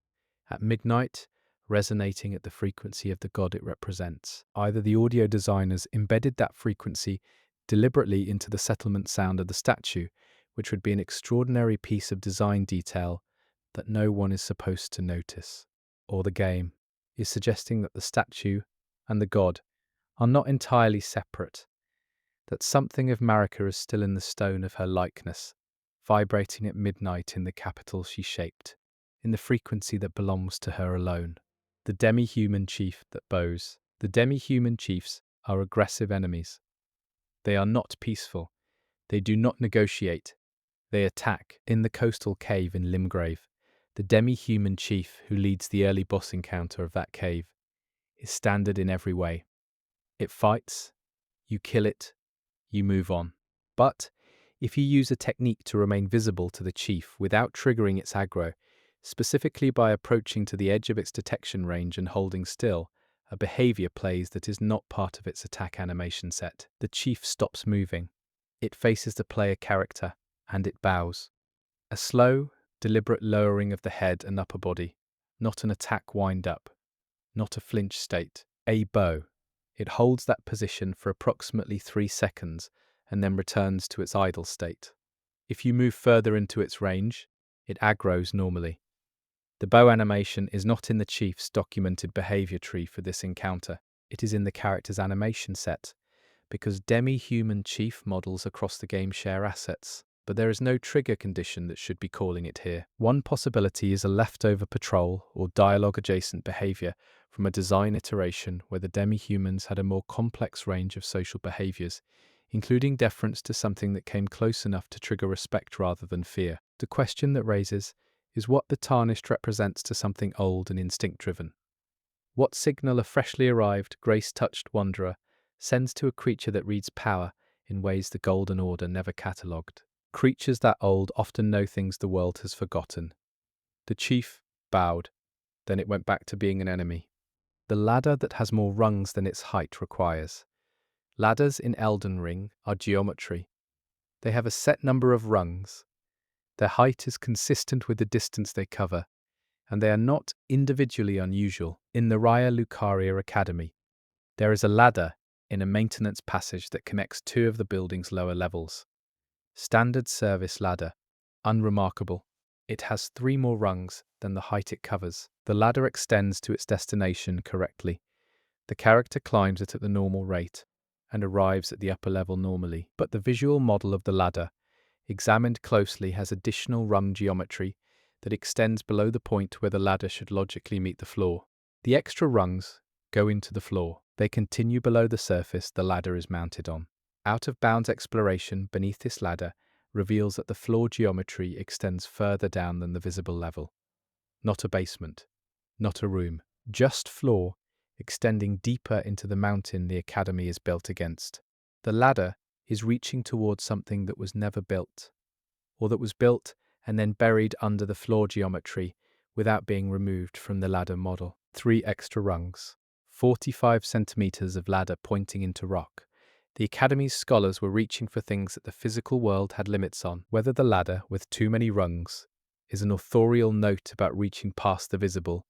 at midnight, resonating at the frequency of the god it represents. Either the audio designers embedded that frequency deliberately into the settlement sound of the statue, which would be an extraordinary piece of design detail that no one is supposed to notice, or the game is suggesting that the statue and the god are not entirely separate, that something of Marika is still in the stone of her likeness, vibrating at midnight in the capital she shaped, in the frequency that belongs to her alone. The demi-human chief that bows. The demi-human chiefs are aggressive enemies. They are not peaceful. They do not negotiate. They attack. In the coastal cave in Limgrave, the demi-human chief who leads the early boss encounter of that cave is standard in every way. It fights, you kill it, you move on. But if you use a technique to remain visible to the chief without triggering its aggro, specifically by approaching to the edge of its detection range and holding still, a behavior plays that is not part of its attack animation set. The chief stops moving. It faces the player character, and it bows. A slow, deliberate lowering of the head and upper body, not an attack wind-up, not a flinch state. A bow. It holds that position for approximately 3 seconds and then returns to its idle state. If you move further into its range, it aggros normally. The bow animation is not in the chief's documented behavior tree for this encounter. It is in the character's animation set, because demi-human chief models across the game share assets, but there is no trigger condition that should be calling it here. One possibility is a leftover patrol or dialogue-adjacent behavior from a design iteration where the demi-humans had a more complex range of social behaviors, including deference to something that came close enough to trigger respect rather than fear. The question that raises is what the Tarnished represents to something old and instinct-driven. What signal a freshly arrived, grace-touched wanderer sends to a creature that reads power in ways the Golden Order never catalogued. Creatures that old often know things the world has forgotten. The chief bowed, then it went back to being an enemy. The ladder that has more rungs than its height requires. Ladders in Elden Ring are geometry. They have a set number of rungs. Their height is consistent with the distance they cover, and they are not individually unusual. In the Raya Lucaria Academy, there is a ladder in a maintenance passage that connects two of the building's lower levels. Standard service ladder. Unremarkable. It has 3 more rungs than the height it covers. The ladder extends to its destination correctly. The character climbs it at the normal rate and arrives at the upper level normally. But the visual model of the ladder, examined closely, has additional rung geometry that extends below the point where the ladder should logically meet the floor. The extra rungs go into the floor. They continue below the surface the ladder is mounted on. Out-of-bounds exploration beneath this ladder reveals that the floor geometry extends further down than the visible level. Not a basement, not a room, just floor, extending deeper into the mountain the academy is built against. The ladder is reaching towards something that was never built, or that was built and then buried under the floor geometry without being removed from the ladder model. 3 extra rungs, 45 centimeters of ladder pointing into rock. The Academy's scholars were reaching for things that the physical world had limits on. Whether the ladder, with too many rungs, is an authorial note about reaching past the visible,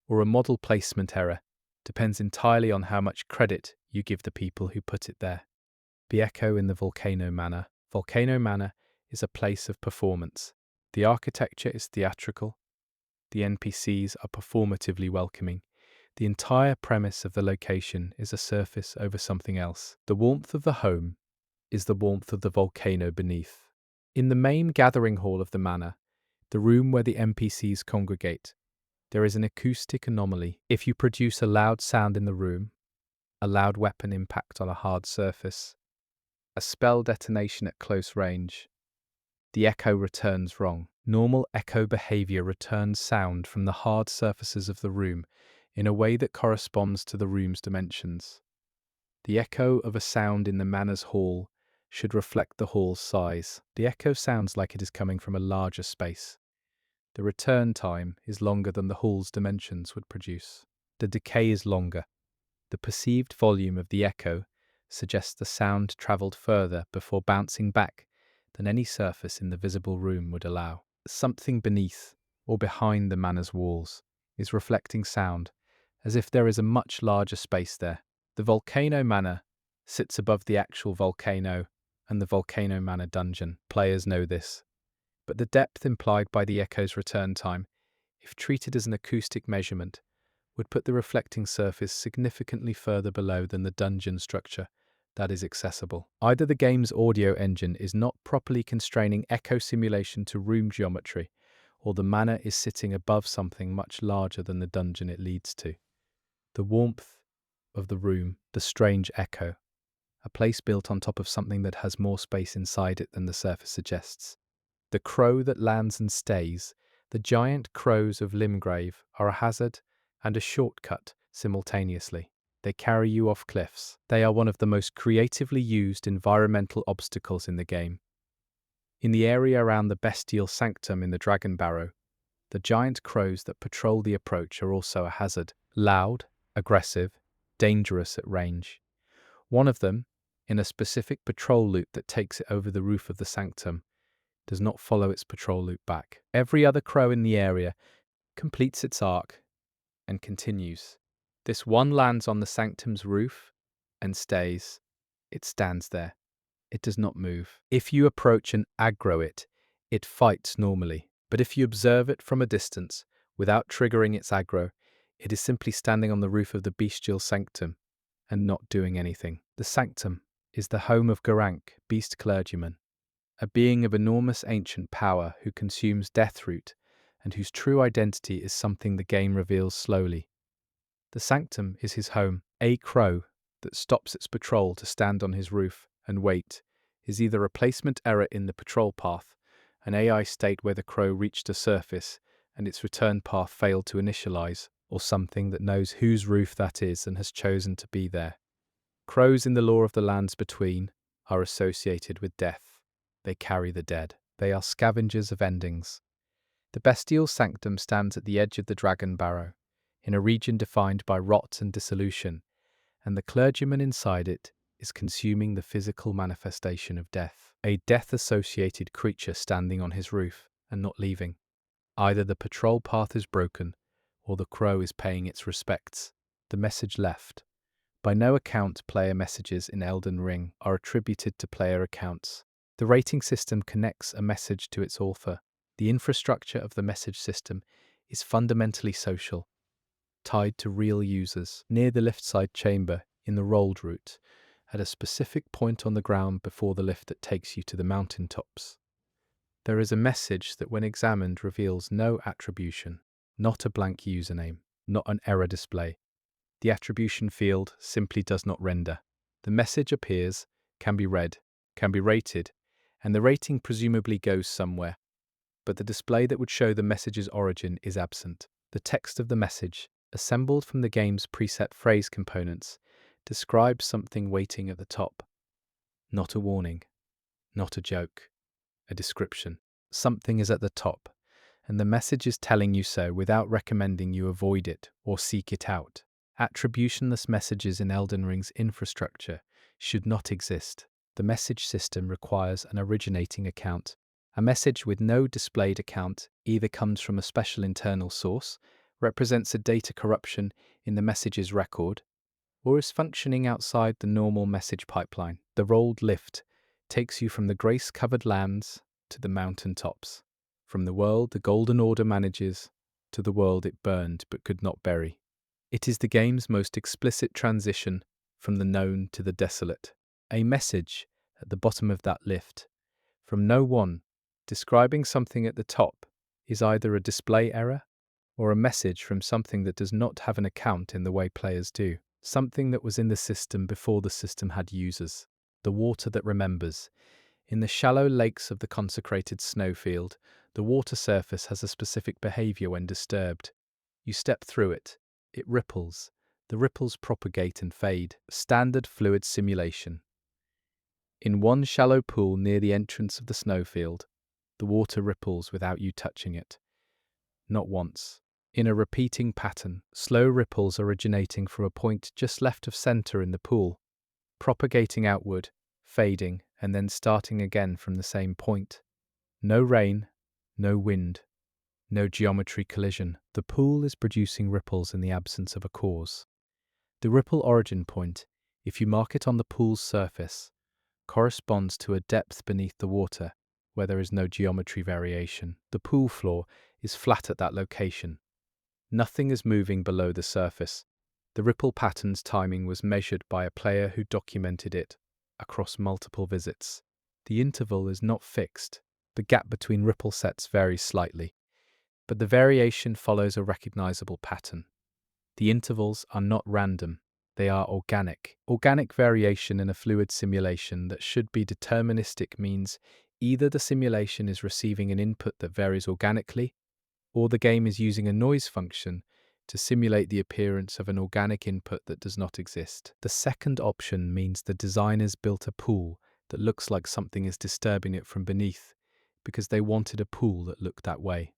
or a model placement error, depends entirely on how much credit you give the people who put it there. The Echo in the Volcano Manor. Volcano Manor is a place of performance. The architecture is theatrical. The NPCs are performatively welcoming. The entire premise of the location is a surface over something else. The warmth of the home is the warmth of the volcano beneath. In the main gathering hall of the manor, the room where the NPCs congregate, there is an acoustic anomaly. If you produce a loud sound in the room, a loud weapon impact on a hard surface, a spell detonation at close range, the echo returns wrong. Normal echo behavior returns sound from the hard surfaces of the room in a way that corresponds to the room's dimensions. The echo of a sound in the manor's hall should reflect the hall's size. The echo sounds like it is coming from a larger space. The return time is longer than the hall's dimensions would produce. The decay is longer. The perceived volume of the echo suggests the sound travelled further before bouncing back than any surface in the visible room would allow. Something beneath or behind the manor's walls is reflecting sound, as if there is a much larger space there. The Volcano Manor sits above the actual volcano and the Volcano Manor dungeon. Players know this. But the depth implied by the echo's return time, if treated as an acoustic measurement, would put the reflecting surface significantly further below than the dungeon structure that is accessible. Either the game's audio engine is not properly constraining echo simulation to room geometry, or the manor is sitting above something much larger than the dungeon it leads to. The warmth of the room, the strange echo, a place built on top of something that has more space inside it than the surface suggests. The crow that lands and stays, the giant crows of Limgrave, are a hazard and a shortcut simultaneously. They carry you off cliffs. They are one of the most creatively used environmental obstacles in the game. In the area around the bestial sanctum in the Dragon Barrow, the giant crows that patrol the approach are also a hazard. Loud, aggressive, dangerous at range. One of them, in a specific patrol loop that takes it over the roof of the sanctum, does not follow its patrol loop back. Every other crow in the area completes its arc and continues. This one lands on the sanctum's roof and stays. It stands there. It does not move. If you approach and aggro it, it fights normally. But if you observe it from a distance, without triggering its aggro, it is simply standing on the roof of the bestial sanctum and not doing anything. The sanctum is the home of Garank, beast clergyman, a being of enormous ancient power who consumes Deathroot and whose true identity is something the game reveals slowly. The sanctum is his home, a crow that stops its patrol to stand on his roof and wait is either a placement error in the patrol path, an AI state where the crow reached a surface and its return path failed to initialize, or something that knows whose roof that is and has chosen to be there. Crows in the lore of the lands between are associated with death. They carry the dead. They are scavengers of endings. The bestial sanctum stands at the edge of the Dragon Barrow, in a region defined by rot and dissolution, and the clergyman inside it is consuming the physical manifestation of death, a death-associated creature standing on his roof and not leaving. Either the patrol path is broken, or the crow is paying its respects. The message left. By no account, player messages in Elden Ring are attributed to player accounts. The rating system connects a message to its author. The infrastructure of the message system is fundamentally social, tied to real users. Near the lift side chamber, in the rolled route, at a specific point on the ground before the lift that takes you to the mountain tops, there is a message that, when examined, reveals no attribution, not a blank username, not an error display. The attribution field simply does not render. The message appears, can be read, can be rated, and the rating presumably goes somewhere. But the display that would show the message's origin is absent. The text of the message, assembled from the game's preset phrase components, describes something waiting at the top. Not a warning, not a joke, a description. Something is at the top, and the message is telling you so without recommending you avoid it or seek it out. Attributionless messages in Elden Ring's infrastructure should not exist. The message system requires an originating account. A message with no displayed account either comes from a special internal source, represents a data corruption in the message's record, or is functioning outside the normal message pipeline. The rolled lift takes you from the grace-covered lands to the mountain tops, from the world the Golden Order manages to the world it burned but could not bury. It is the game's most explicit transition from the known to the desolate. A message at the bottom of that lift, from no one, describing something at the top, is either a display error or a message from something that does not have an account in the way players do. Something that was in the system before the system had users. The water that remembers. In the shallow lakes of the consecrated snowfield, the water surface has a specific behavior when disturbed. You step through it. It ripples. The ripples propagate and fade. Standard fluid simulation. In one shallow pool near the entrance of the snowfield, the water ripples without you touching it. Not once. In a repeating pattern, slow ripples originating from a point just left of center in the pool, propagating outward, fading, and then starting again from the same point. No rain, no wind, no geometry collision. The pool is producing ripples in the absence of a cause. The ripple origin point, if you mark it on the pool's surface, corresponds to a depth beneath the water where there is no geometry variation. The pool floor is flat at that location. Nothing is moving below the surface. The ripple pattern's timing was measured by a player who documented it across multiple visits. The interval is not fixed. The gap between ripple sets varies slightly, but the variation follows a recognizable pattern. The intervals are not random. They are organic. Organic variation in a fluid simulation that should be deterministic means either the simulation is receiving an input that varies organically, or the game is using a noise function to simulate the appearance of an organic input that does not exist. The second option means the designers built a pool that looks like something is disturbing it from beneath because they wanted a pool that looked that way.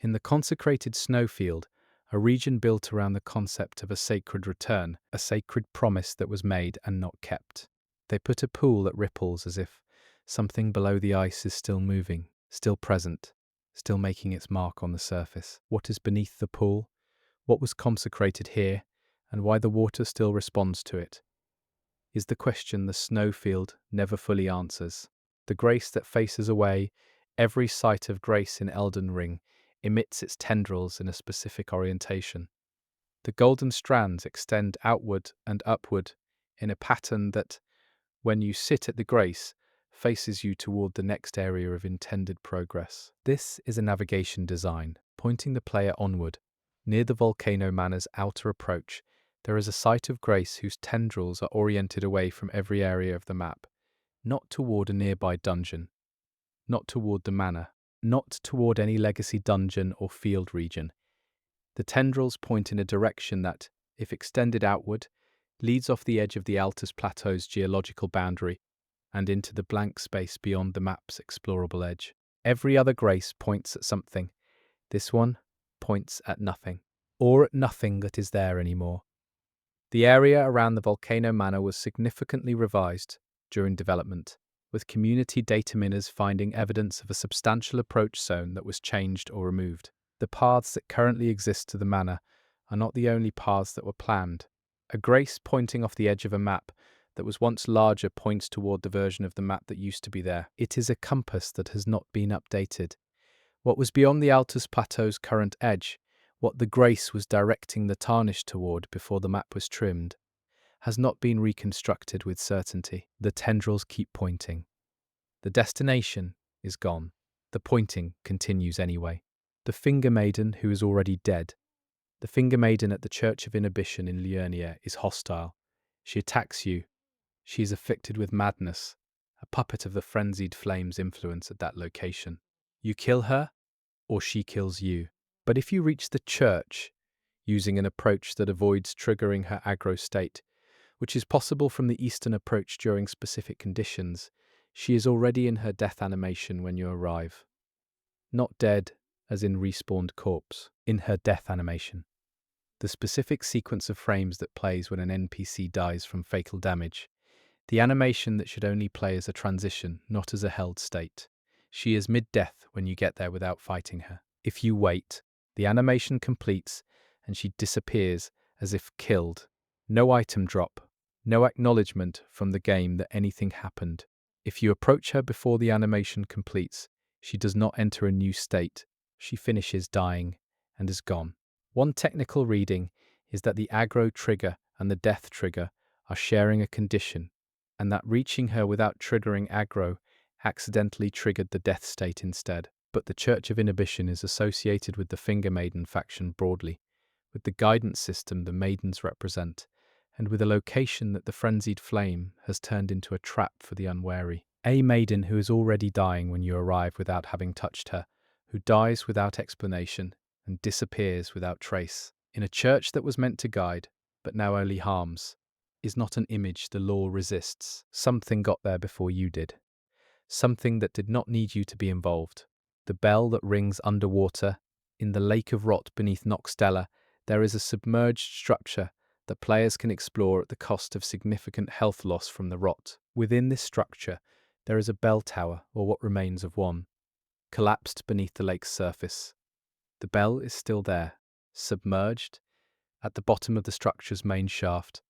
In the consecrated snowfield, a region built around the concept of a sacred return, a sacred promise that was made and not kept. They put a pool that ripples as if something below the ice is still moving, still present, still making its mark on the surface. What is beneath the pool? What was consecrated here? And why the water still responds to it? Is the question the snowfield never fully answers. The grace that faces away, every sight of grace in Elden Ring, emits its tendrils in a specific orientation. The golden strands extend outward and upward in a pattern that, when you sit at the grace, faces you toward the next area of intended progress. This is a navigation design, pointing the player onward. Near the volcano manor's outer approach, There is a site of grace whose tendrils are oriented away from every area of the map, not toward a nearby dungeon, not toward the manor, not toward any legacy dungeon or field region. The tendrils point in a direction that, if extended outward, leads off the edge of the Altus Plateau's geological boundary and into the blank space beyond the map's explorable edge. Every other grace points at something. This one points at nothing, or at nothing that is there anymore. The area around the Volcano Manor was significantly revised during development, with community data miners finding evidence of a substantial approach zone that was changed or removed. The paths that currently exist to the manor are not the only paths that were planned. A grace pointing off the edge of a map that was once larger points toward the version of the map that used to be there. It is a compass that has not been updated. What was beyond the Altus Plateau's current edge, what the grace was directing the Tarnished toward before the map was trimmed, has not been reconstructed with certainty. The tendrils keep pointing. The destination is gone. The pointing continues anyway. The Finger Maiden, who is already dead. The Finger Maiden at the Church of Inhibition in Liurnia is hostile. She attacks you. She is afflicted with madness, a puppet of the frenzied flame's influence at that location. You kill her, or she kills you. But if you reach the church, using an approach that avoids triggering her aggro state, which is possible from the Eastern approach during specific conditions, she is already in her death animation when you arrive. Not dead, as in respawned corpse, in her death animation. The specific sequence of frames that plays when an NPC dies from fatal damage. The animation that should only play as a transition, not as a held state. She is mid-death when you get there without fighting her. If you wait, the animation completes and she disappears as if killed. No item drop, no acknowledgement from the game that anything happened. If you approach her before the animation completes, she does not enter a new state. She finishes dying and is gone. One technical reading is that the aggro trigger and the death trigger are sharing a condition, and that reaching her without triggering aggro accidentally triggered the death state instead. But the Church of Inhibition is associated with the Finger Maiden faction broadly, with the guidance system the maidens represent, and with a location that the frenzied flame has turned into a trap for the unwary. A maiden who is already dying when you arrive without having touched her, who dies without explanation and disappears without trace. In a church that was meant to guide, but now only harms, is not an image the law resists. Something got there before you did. Something that did not need you to be involved. The bell that rings underwater, in the lake of rot beneath Noxtella, there is a submerged structure that players can explore at the cost of significant health loss from the rot. Within this structure, there is a bell tower, or what remains of one, collapsed beneath the lake's surface. The bell is still there, submerged, at the bottom of the structure's main shaft.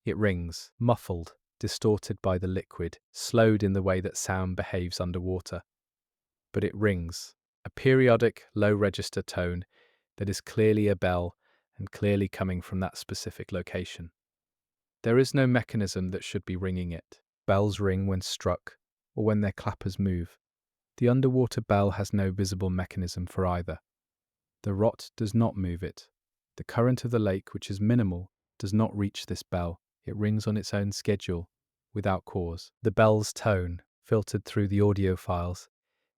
It rings, muffled, distorted by the liquid, slowed in the way that sound behaves underwater. But it rings, a periodic, low-register tone that is clearly a bell and clearly coming from that specific location. There is no mechanism that should be ringing it. Bells ring when struck, or when their clappers move. The underwater bell has no visible mechanism for either. The rot does not move it. The current of the lake, which is minimal, does not reach this bell. It rings on its own schedule, without cause. The bell's tone, filtered through the audio files,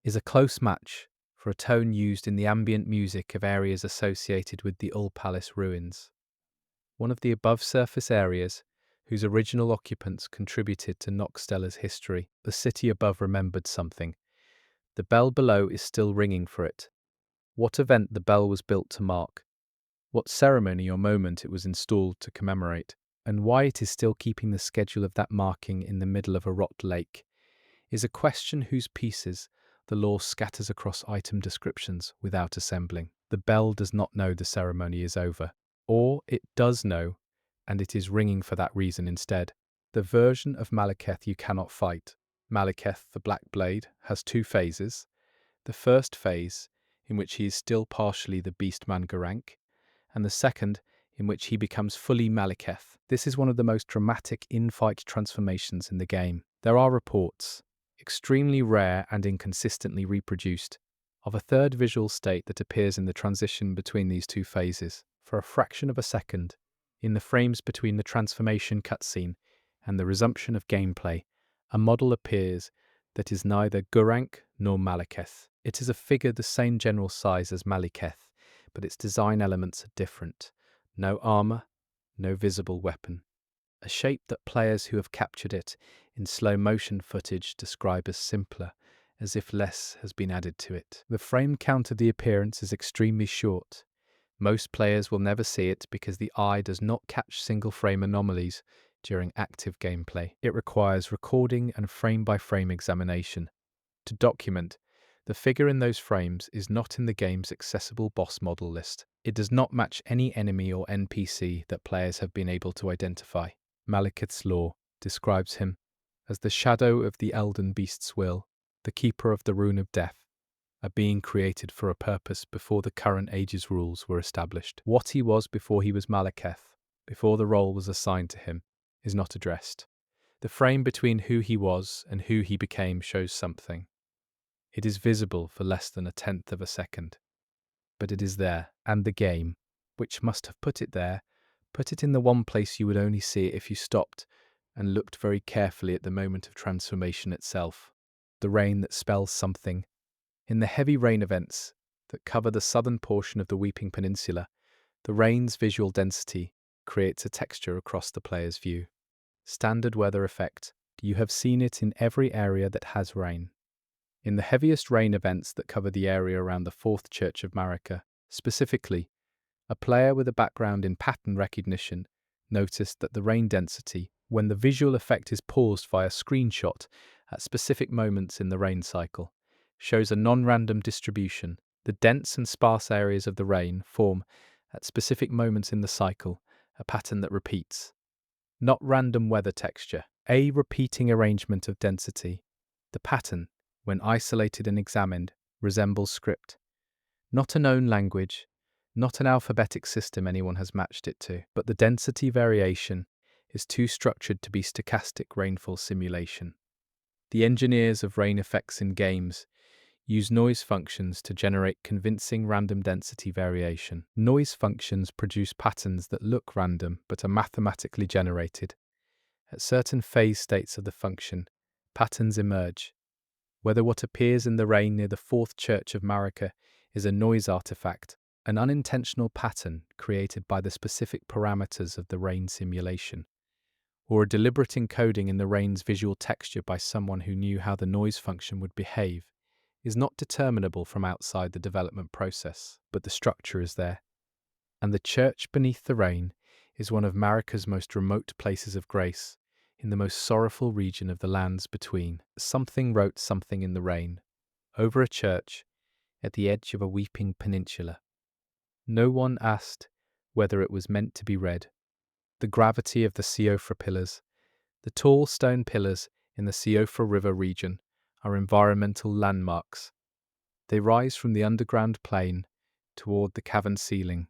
is a close match for a tone used in the ambient music of areas associated with the Ul Palace ruins. One of the above-surface areas whose original occupants contributed to Noxtella's history. The city above remembered something. The bell below is still ringing for it. What event the bell was built to mark, what ceremony or moment it was installed to commemorate, and why it is still keeping the schedule of that marking in the middle of a rot lake, is a question whose pieces the lore scatters across item descriptions without assembling. The bell does not know the ceremony is over, or it does know, and it is ringing for that reason instead. The version of Malekith you cannot fight, Malekith the Black Blade, has two phases. The first phase, in which he is still partially the Beastman Garank, and the second, in which he becomes fully Malekith. This is one of the most dramatic in-fight transformations in the game. There are reports, extremely rare and inconsistently reproduced, of a third visual state that appears in the transition between these two phases. For a fraction of a second, In the frames between the transformation cutscene and the resumption of gameplay, a model appears that is neither Gurranq nor Malekith. It is a figure the same general size as Malekith, but its design elements are different. No armor, no visible weapon. A shape that players who have captured it in slow motion footage describe as simpler, as if less has been added to it. The frame count of the appearance is extremely short. Most players will never see it because the eye does not catch single-frame anomalies during active gameplay. It requires recording and frame-by-frame examination. To document, the figure in those frames is not in the game's accessible boss model list. It does not match any enemy or NPC that players have been able to identify. Malekith's lore describes him as the shadow of the Elden Beast's will, the keeper of the Rune of Death, a being created for a purpose before the current age's rules were established. What he was before he was Malekith, before the role was assigned to him, is not addressed. The frame between who he was and who he became shows something. It is visible for less than 1/10 of a second. But it is there, and the game, which must have put it there, put it in the one place you would only see it if you stopped and looked very carefully at the moment of transformation itself. The rain that spells something. In the heavy rain events that cover the southern portion of the Weeping Peninsula, the rain's visual density creates a texture across the player's view. Standard weather effect. You have seen it in every area that has rain. In the heaviest rain events that cover the area around the Fourth Church of Marika, specifically, a player with a background in pattern recognition noticed that the rain density, when the visual effect is paused via screenshot at specific moments in the rain cycle, shows a non-random distribution. The dense and sparse areas of the rain form, at specific moments in the cycle, a pattern that repeats. Not random weather texture, a repeating arrangement of density. The pattern, when isolated and examined, resembles script. Not a known language, not an alphabetic system anyone has matched it to, but the density variation is too structured to be stochastic rainfall simulation. The engineers of rain effects in games use noise functions to generate convincing random density variation. Noise functions produce patterns that look random but are mathematically generated. At certain phase states of the function, patterns emerge. Whether what appears in the rain near the Fourth Church of Marika is a noise artifact, an unintentional pattern created by the specific parameters of the rain simulation, or a deliberate encoding in the rain's visual texture by someone who knew how the noise function would behave, is not determinable from outside the development process, but the structure is there. And the church beneath the rain is one of Marika's most remote places of grace, in the most sorrowful region of the lands between. Something wrote something in the rain, over a church, at the edge of a weeping peninsula. No one asked whether it was meant to be read. The gravity of the Siofra pillars, the tall stone pillars in the Siofra River region, are environmental landmarks. They rise from the underground plain toward the cavern ceiling,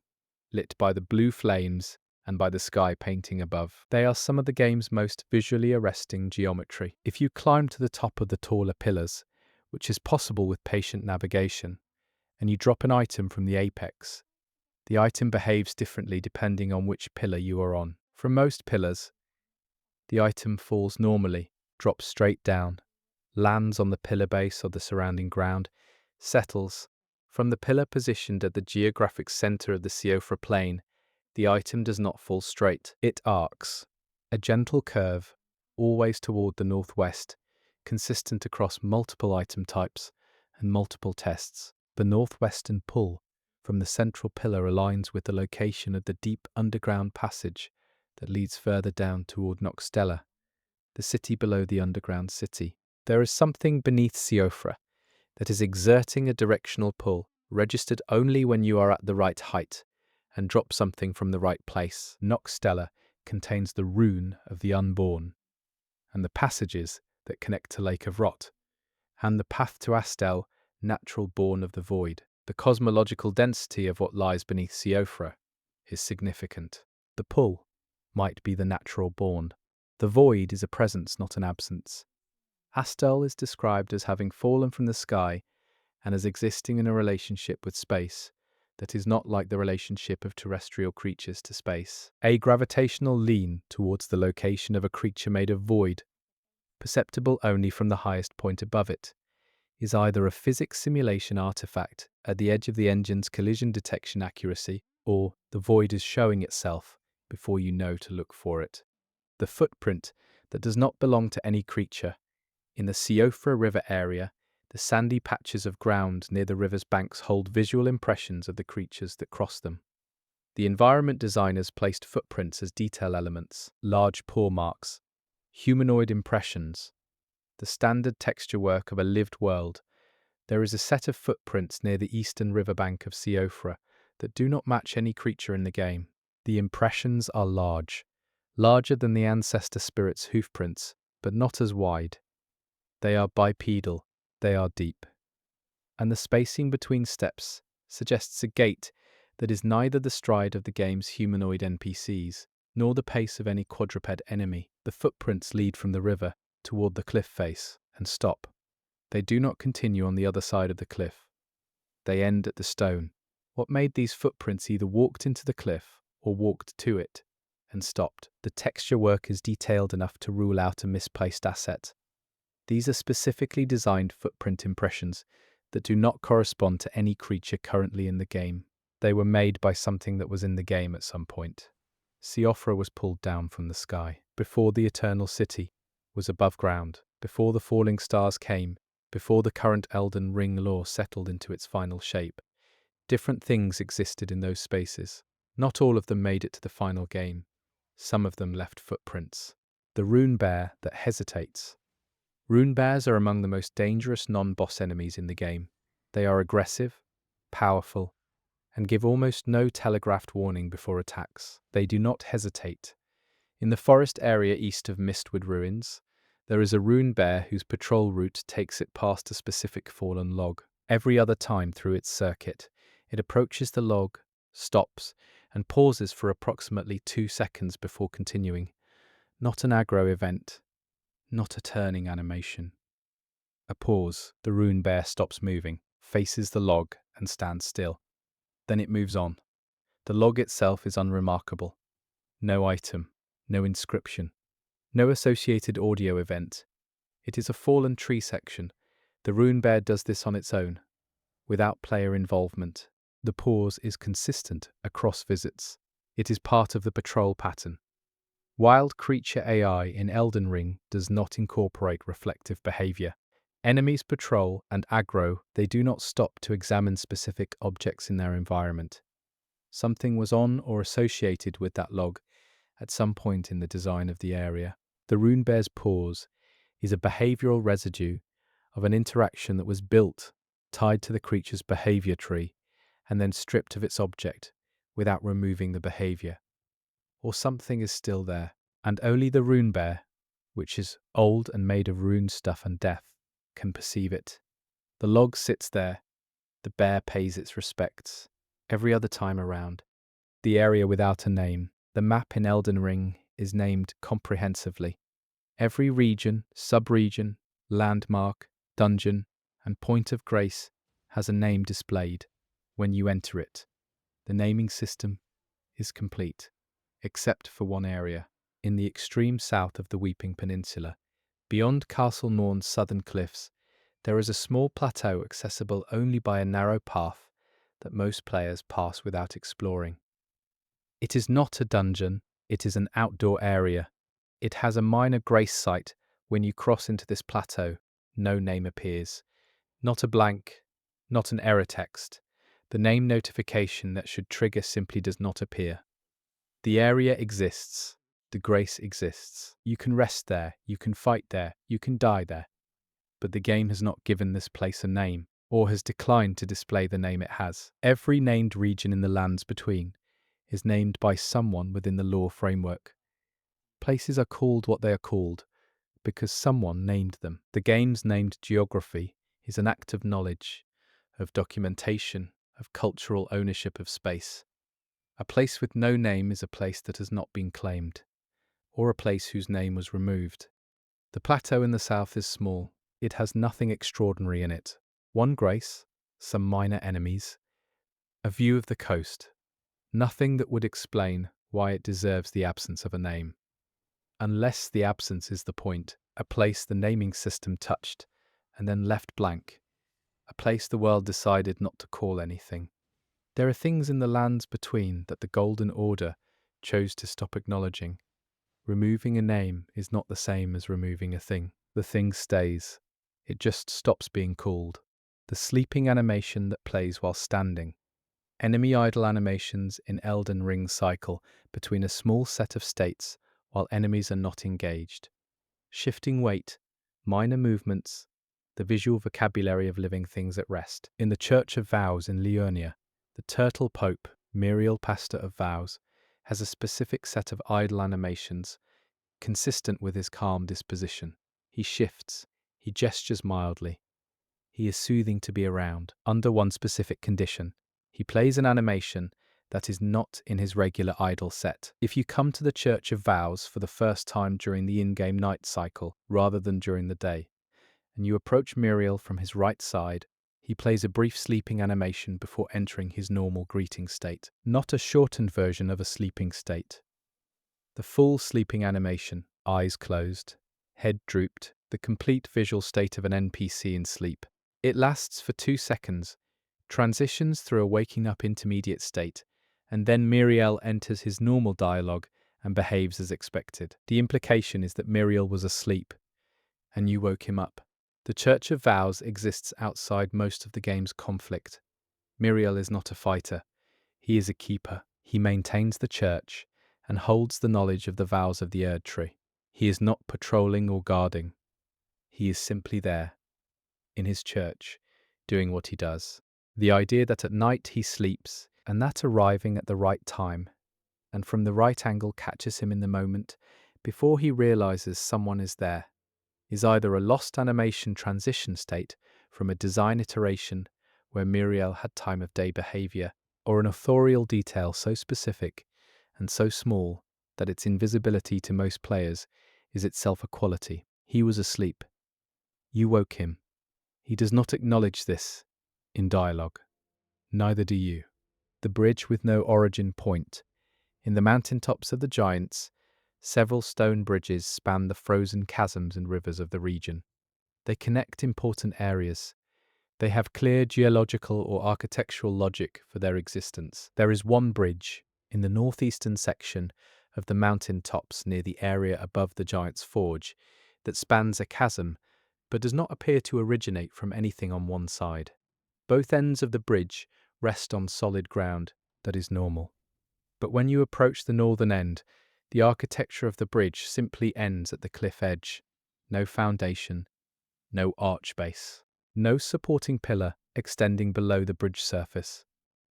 lit by the blue flames and by the sky painting above. They are some of the game's most visually arresting geometry. If you climb to the top of the taller pillars, which is possible with patient navigation, and you drop an item from the apex, the item behaves differently depending on which pillar you are on. From most pillars, the item falls normally, drops straight down, lands on the pillar base or the surrounding ground, settles. From the pillar positioned at the geographic center of the Siofra plain, the item does not fall straight. It arcs, a gentle curve, always toward the northwest, consistent across multiple item types and multiple tests. The northwestern pull from the central pillar aligns with the location of the deep underground passage that leads further down toward Noxtella, the city below the underground city. There is something beneath Siofra that is exerting a directional pull, registered only when you are at the right height and drop something from the right place. Noxtella contains the rune of the unborn, and the passages that connect to Lake of Rot, and the path to Astel, natural born of the void. The cosmological density of what lies beneath Siofra is significant. The pull might be the natural born. The void is a presence, not an absence. Astel is described as having fallen from the sky and as existing in a relationship with space, that is not like the relationship of terrestrial creatures to space. A gravitational lean towards the location of a creature made of void, perceptible only from the highest point above it, is either a physics simulation artifact at the edge of the engine's collision detection accuracy, or the void is showing itself before you know to look for it. The footprint that does not belong to any creature. In the Siofra River area, the sandy patches of ground near the river's banks hold visual impressions of the creatures that cross them. The environment designers placed footprints as detail elements, large paw marks, humanoid impressions, the standard texture work of a lived world. There is a set of footprints near the eastern riverbank of Siofra that do not match any creature in the game. The impressions are large, larger than the ancestor spirit's hoofprints, but not as wide. They are bipedal, they are deep. And the spacing between steps suggests a gait that is neither the stride of the game's humanoid NPCs, nor the pace of any quadruped enemy. The footprints lead from the river toward the cliff face and stop. They do not continue on the other side of the cliff. They end at the stone. What made these footprints either walked into the cliff or walked to it and stopped. The texture work is detailed enough to rule out a misplaced asset. These are specifically designed footprint impressions that do not correspond to any creature currently in the game. They were made by something that was in the game at some point. Siofra was pulled down from the sky, before the Eternal City was above ground, before the falling stars came, before the current Elden Ring lore settled into its final shape. Different things existed in those spaces. Not all of them made it to the final game. Some of them left footprints. The rune bear that hesitates. Rune bears are among the most dangerous non-boss enemies in the game. They are aggressive, powerful, and give almost no telegraphed warning before attacks. They do not hesitate. In the forest area east of Mistwood Ruins, there is a rune bear whose patrol route takes it past a specific fallen log. Every other time through its circuit, it approaches the log, stops, and pauses for approximately 2 seconds before continuing. Not an aggro event, not a turning animation. A pause. The rune bear stops moving, faces the log, and stands still. Then it moves on. The log itself is unremarkable. No item, no inscription, no associated audio event. It is a fallen tree section. The rune bear does this on its own, without player involvement. The pause is consistent across visits. It is part of the patrol pattern. Wild creature AI in Elden Ring does not incorporate reflective behavior. Enemies patrol and aggro, they do not stop to examine specific objects in their environment. Something was on or associated with that log at some point in the design of the area. The rune bear's pause is a behavioral residue of an interaction that was built, tied to the creature's behavior tree, and then stripped of its object without removing the behavior. Or something is still there, and only the rune bear, which is old and made of rune stuff and death, can perceive it. The log sits there, the bear pays its respects. Every other time around, the area without a name, the map in Elden Ring, is named comprehensively. Every region, sub-region, landmark, dungeon, and point of grace has a name displayed when you enter it. The naming system is complete, except for one area, in the extreme south of the Weeping Peninsula. Beyond Castle Norn's southern cliffs, there is a small plateau accessible only by a narrow path that most players pass without exploring. It is not a dungeon, it is an outdoor area. It has a minor grace site. When you cross into this plateau, no name appears. Not a blank, not an error text. The name notification that should trigger simply does not appear. The area exists. The grace exists. You can rest there, you can fight there, you can die there. But the game has not given this place a name, or has declined to display the name it has. Every named region in the lands between is named by someone within the lore framework. Places are called what they are called because someone named them. The game's named geography is an act of knowledge, of documentation, of cultural ownership of space. A place with no name is a place that has not been claimed, or a place whose name was removed. The plateau in the south is small. It has nothing extraordinary in it. One grace, some minor enemies, A view of the coast. Nothing that would explain why it deserves the absence of a name. Unless the absence is the point, a place the naming system touched and then left blank, a place the world decided not to call anything. There are things in the lands between that the Golden Order chose to stop acknowledging. Removing a name is not the same as removing a thing. The thing stays. It just stops being called. The sleeping animation that plays while standing. Enemy idle animations in Elden Ring cycle between a small set of states while enemies are not engaged. Shifting weight, minor movements, the visual vocabulary of living things at rest. In the Church of Vows in Liurnia, the turtle pope, Muriel Pastor of Vows, has a specific set of idle animations consistent with his calm disposition. He shifts, he gestures mildly. He is soothing to be around, under one specific condition. He plays an animation that is not in his regular idle set. If you come to the Church of Vows for the first time during the in-game night cycle, rather than during the day, and you approach Muriel from his right side, he plays a brief sleeping animation before entering his normal greeting state, not a shortened version of a sleeping state. The full sleeping animation, eyes closed, head drooped, the complete visual state of an NPC in sleep. It lasts for 2 seconds, transitions through a waking up intermediate state, and then Muriel enters his normal dialogue and behaves as expected. The implication is that Muriel was asleep, and you woke him up. The Church of Vows exists outside most of the game's conflict. Muriel is not a fighter. He is a keeper. He maintains the church and holds the knowledge of the vows of the Erdtree. He is not patrolling or guarding. He is simply there, in his church, doing what he does. The idea that at night he sleeps, and that arriving at the right time, and from the right angle catches him in the moment, before he realizes someone is there, is either a lost animation transition state from a design iteration where Muriel had time of day behavior, or an authorial detail so specific and so small that its invisibility to most players is itself a quality. He was asleep. You woke him. He does not acknowledge this in dialogue. Neither do you. The bridge with no origin point. In the mountaintops of the giants, several stone bridges span the frozen chasms and rivers of the region. They connect important areas. They have clear geological or architectural logic for their existence. There is one bridge in the northeastern section of the mountain tops near the area above the Giant's Forge that spans a chasm but does not appear to originate from anything on one side. Both ends of the bridge rest on solid ground that is normal. But when you approach the northern end, the architecture of the bridge simply ends at the cliff edge. No foundation, no arch base, no supporting pillar extending below the bridge surface.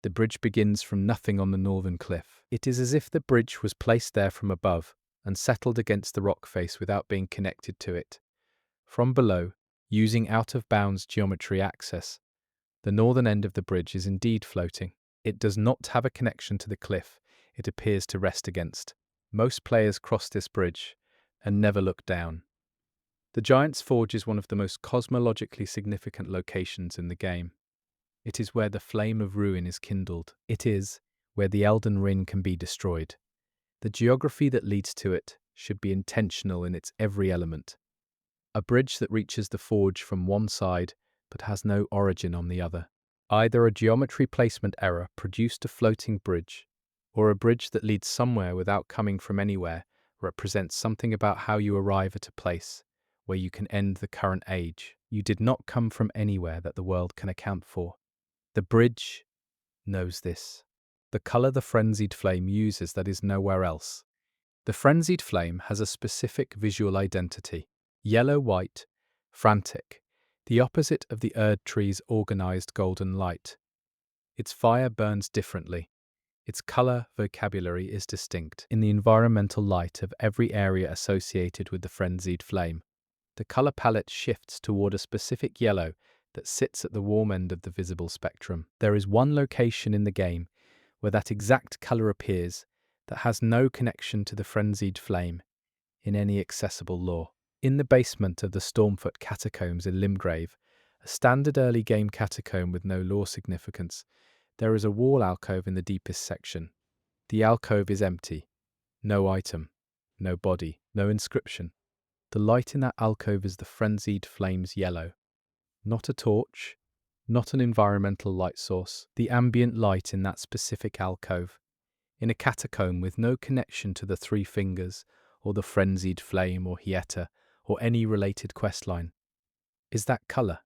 The bridge begins from nothing on the northern cliff. It is as if the bridge was placed there from above and settled against the rock face without being connected to it. From below, using out-of-bounds geometry access, the northern end of the bridge is indeed floating. It does not have a connection to the cliff it appears to rest against. Most players cross this bridge and never look down. The Giant's Forge is one of the most cosmologically significant locations in the game. It is where the flame of ruin is kindled. It is where the Elden Ring can be destroyed. The geography that leads to it should be intentional in its every element. A bridge that reaches the forge from one side but has no origin on the other. Either a geometry placement error produced a floating bridge, or a bridge that leads somewhere without coming from anywhere represents something about how you arrive at a place where you can end the current age. You did not come from anywhere that the world can account for. The bridge knows this. The color the frenzied flame uses that is nowhere else. The frenzied flame has a specific visual identity. Yellow-white, frantic, the opposite of the Erdtree's organized golden light. Its fire burns differently. Its color vocabulary is distinct in the environmental light of every area associated with the frenzied flame. The color palette shifts toward a specific yellow that sits at the warm end of the visible spectrum. There is one location in the game where that exact color appears that has no connection to the frenzied flame in any accessible lore. In the basement of the Stormfoot catacombs in Limgrave, a standard early game catacomb with no lore significance, There is a wall alcove in the deepest section. The alcove is empty. No item, no body, no inscription. The light in that alcove is the frenzied flame's yellow. Not a torch, not an environmental light source. The ambient light in that specific alcove, in a catacomb with no connection to the Three Fingers, or the frenzied flame, or Hieta, or any related questline. Is that colour?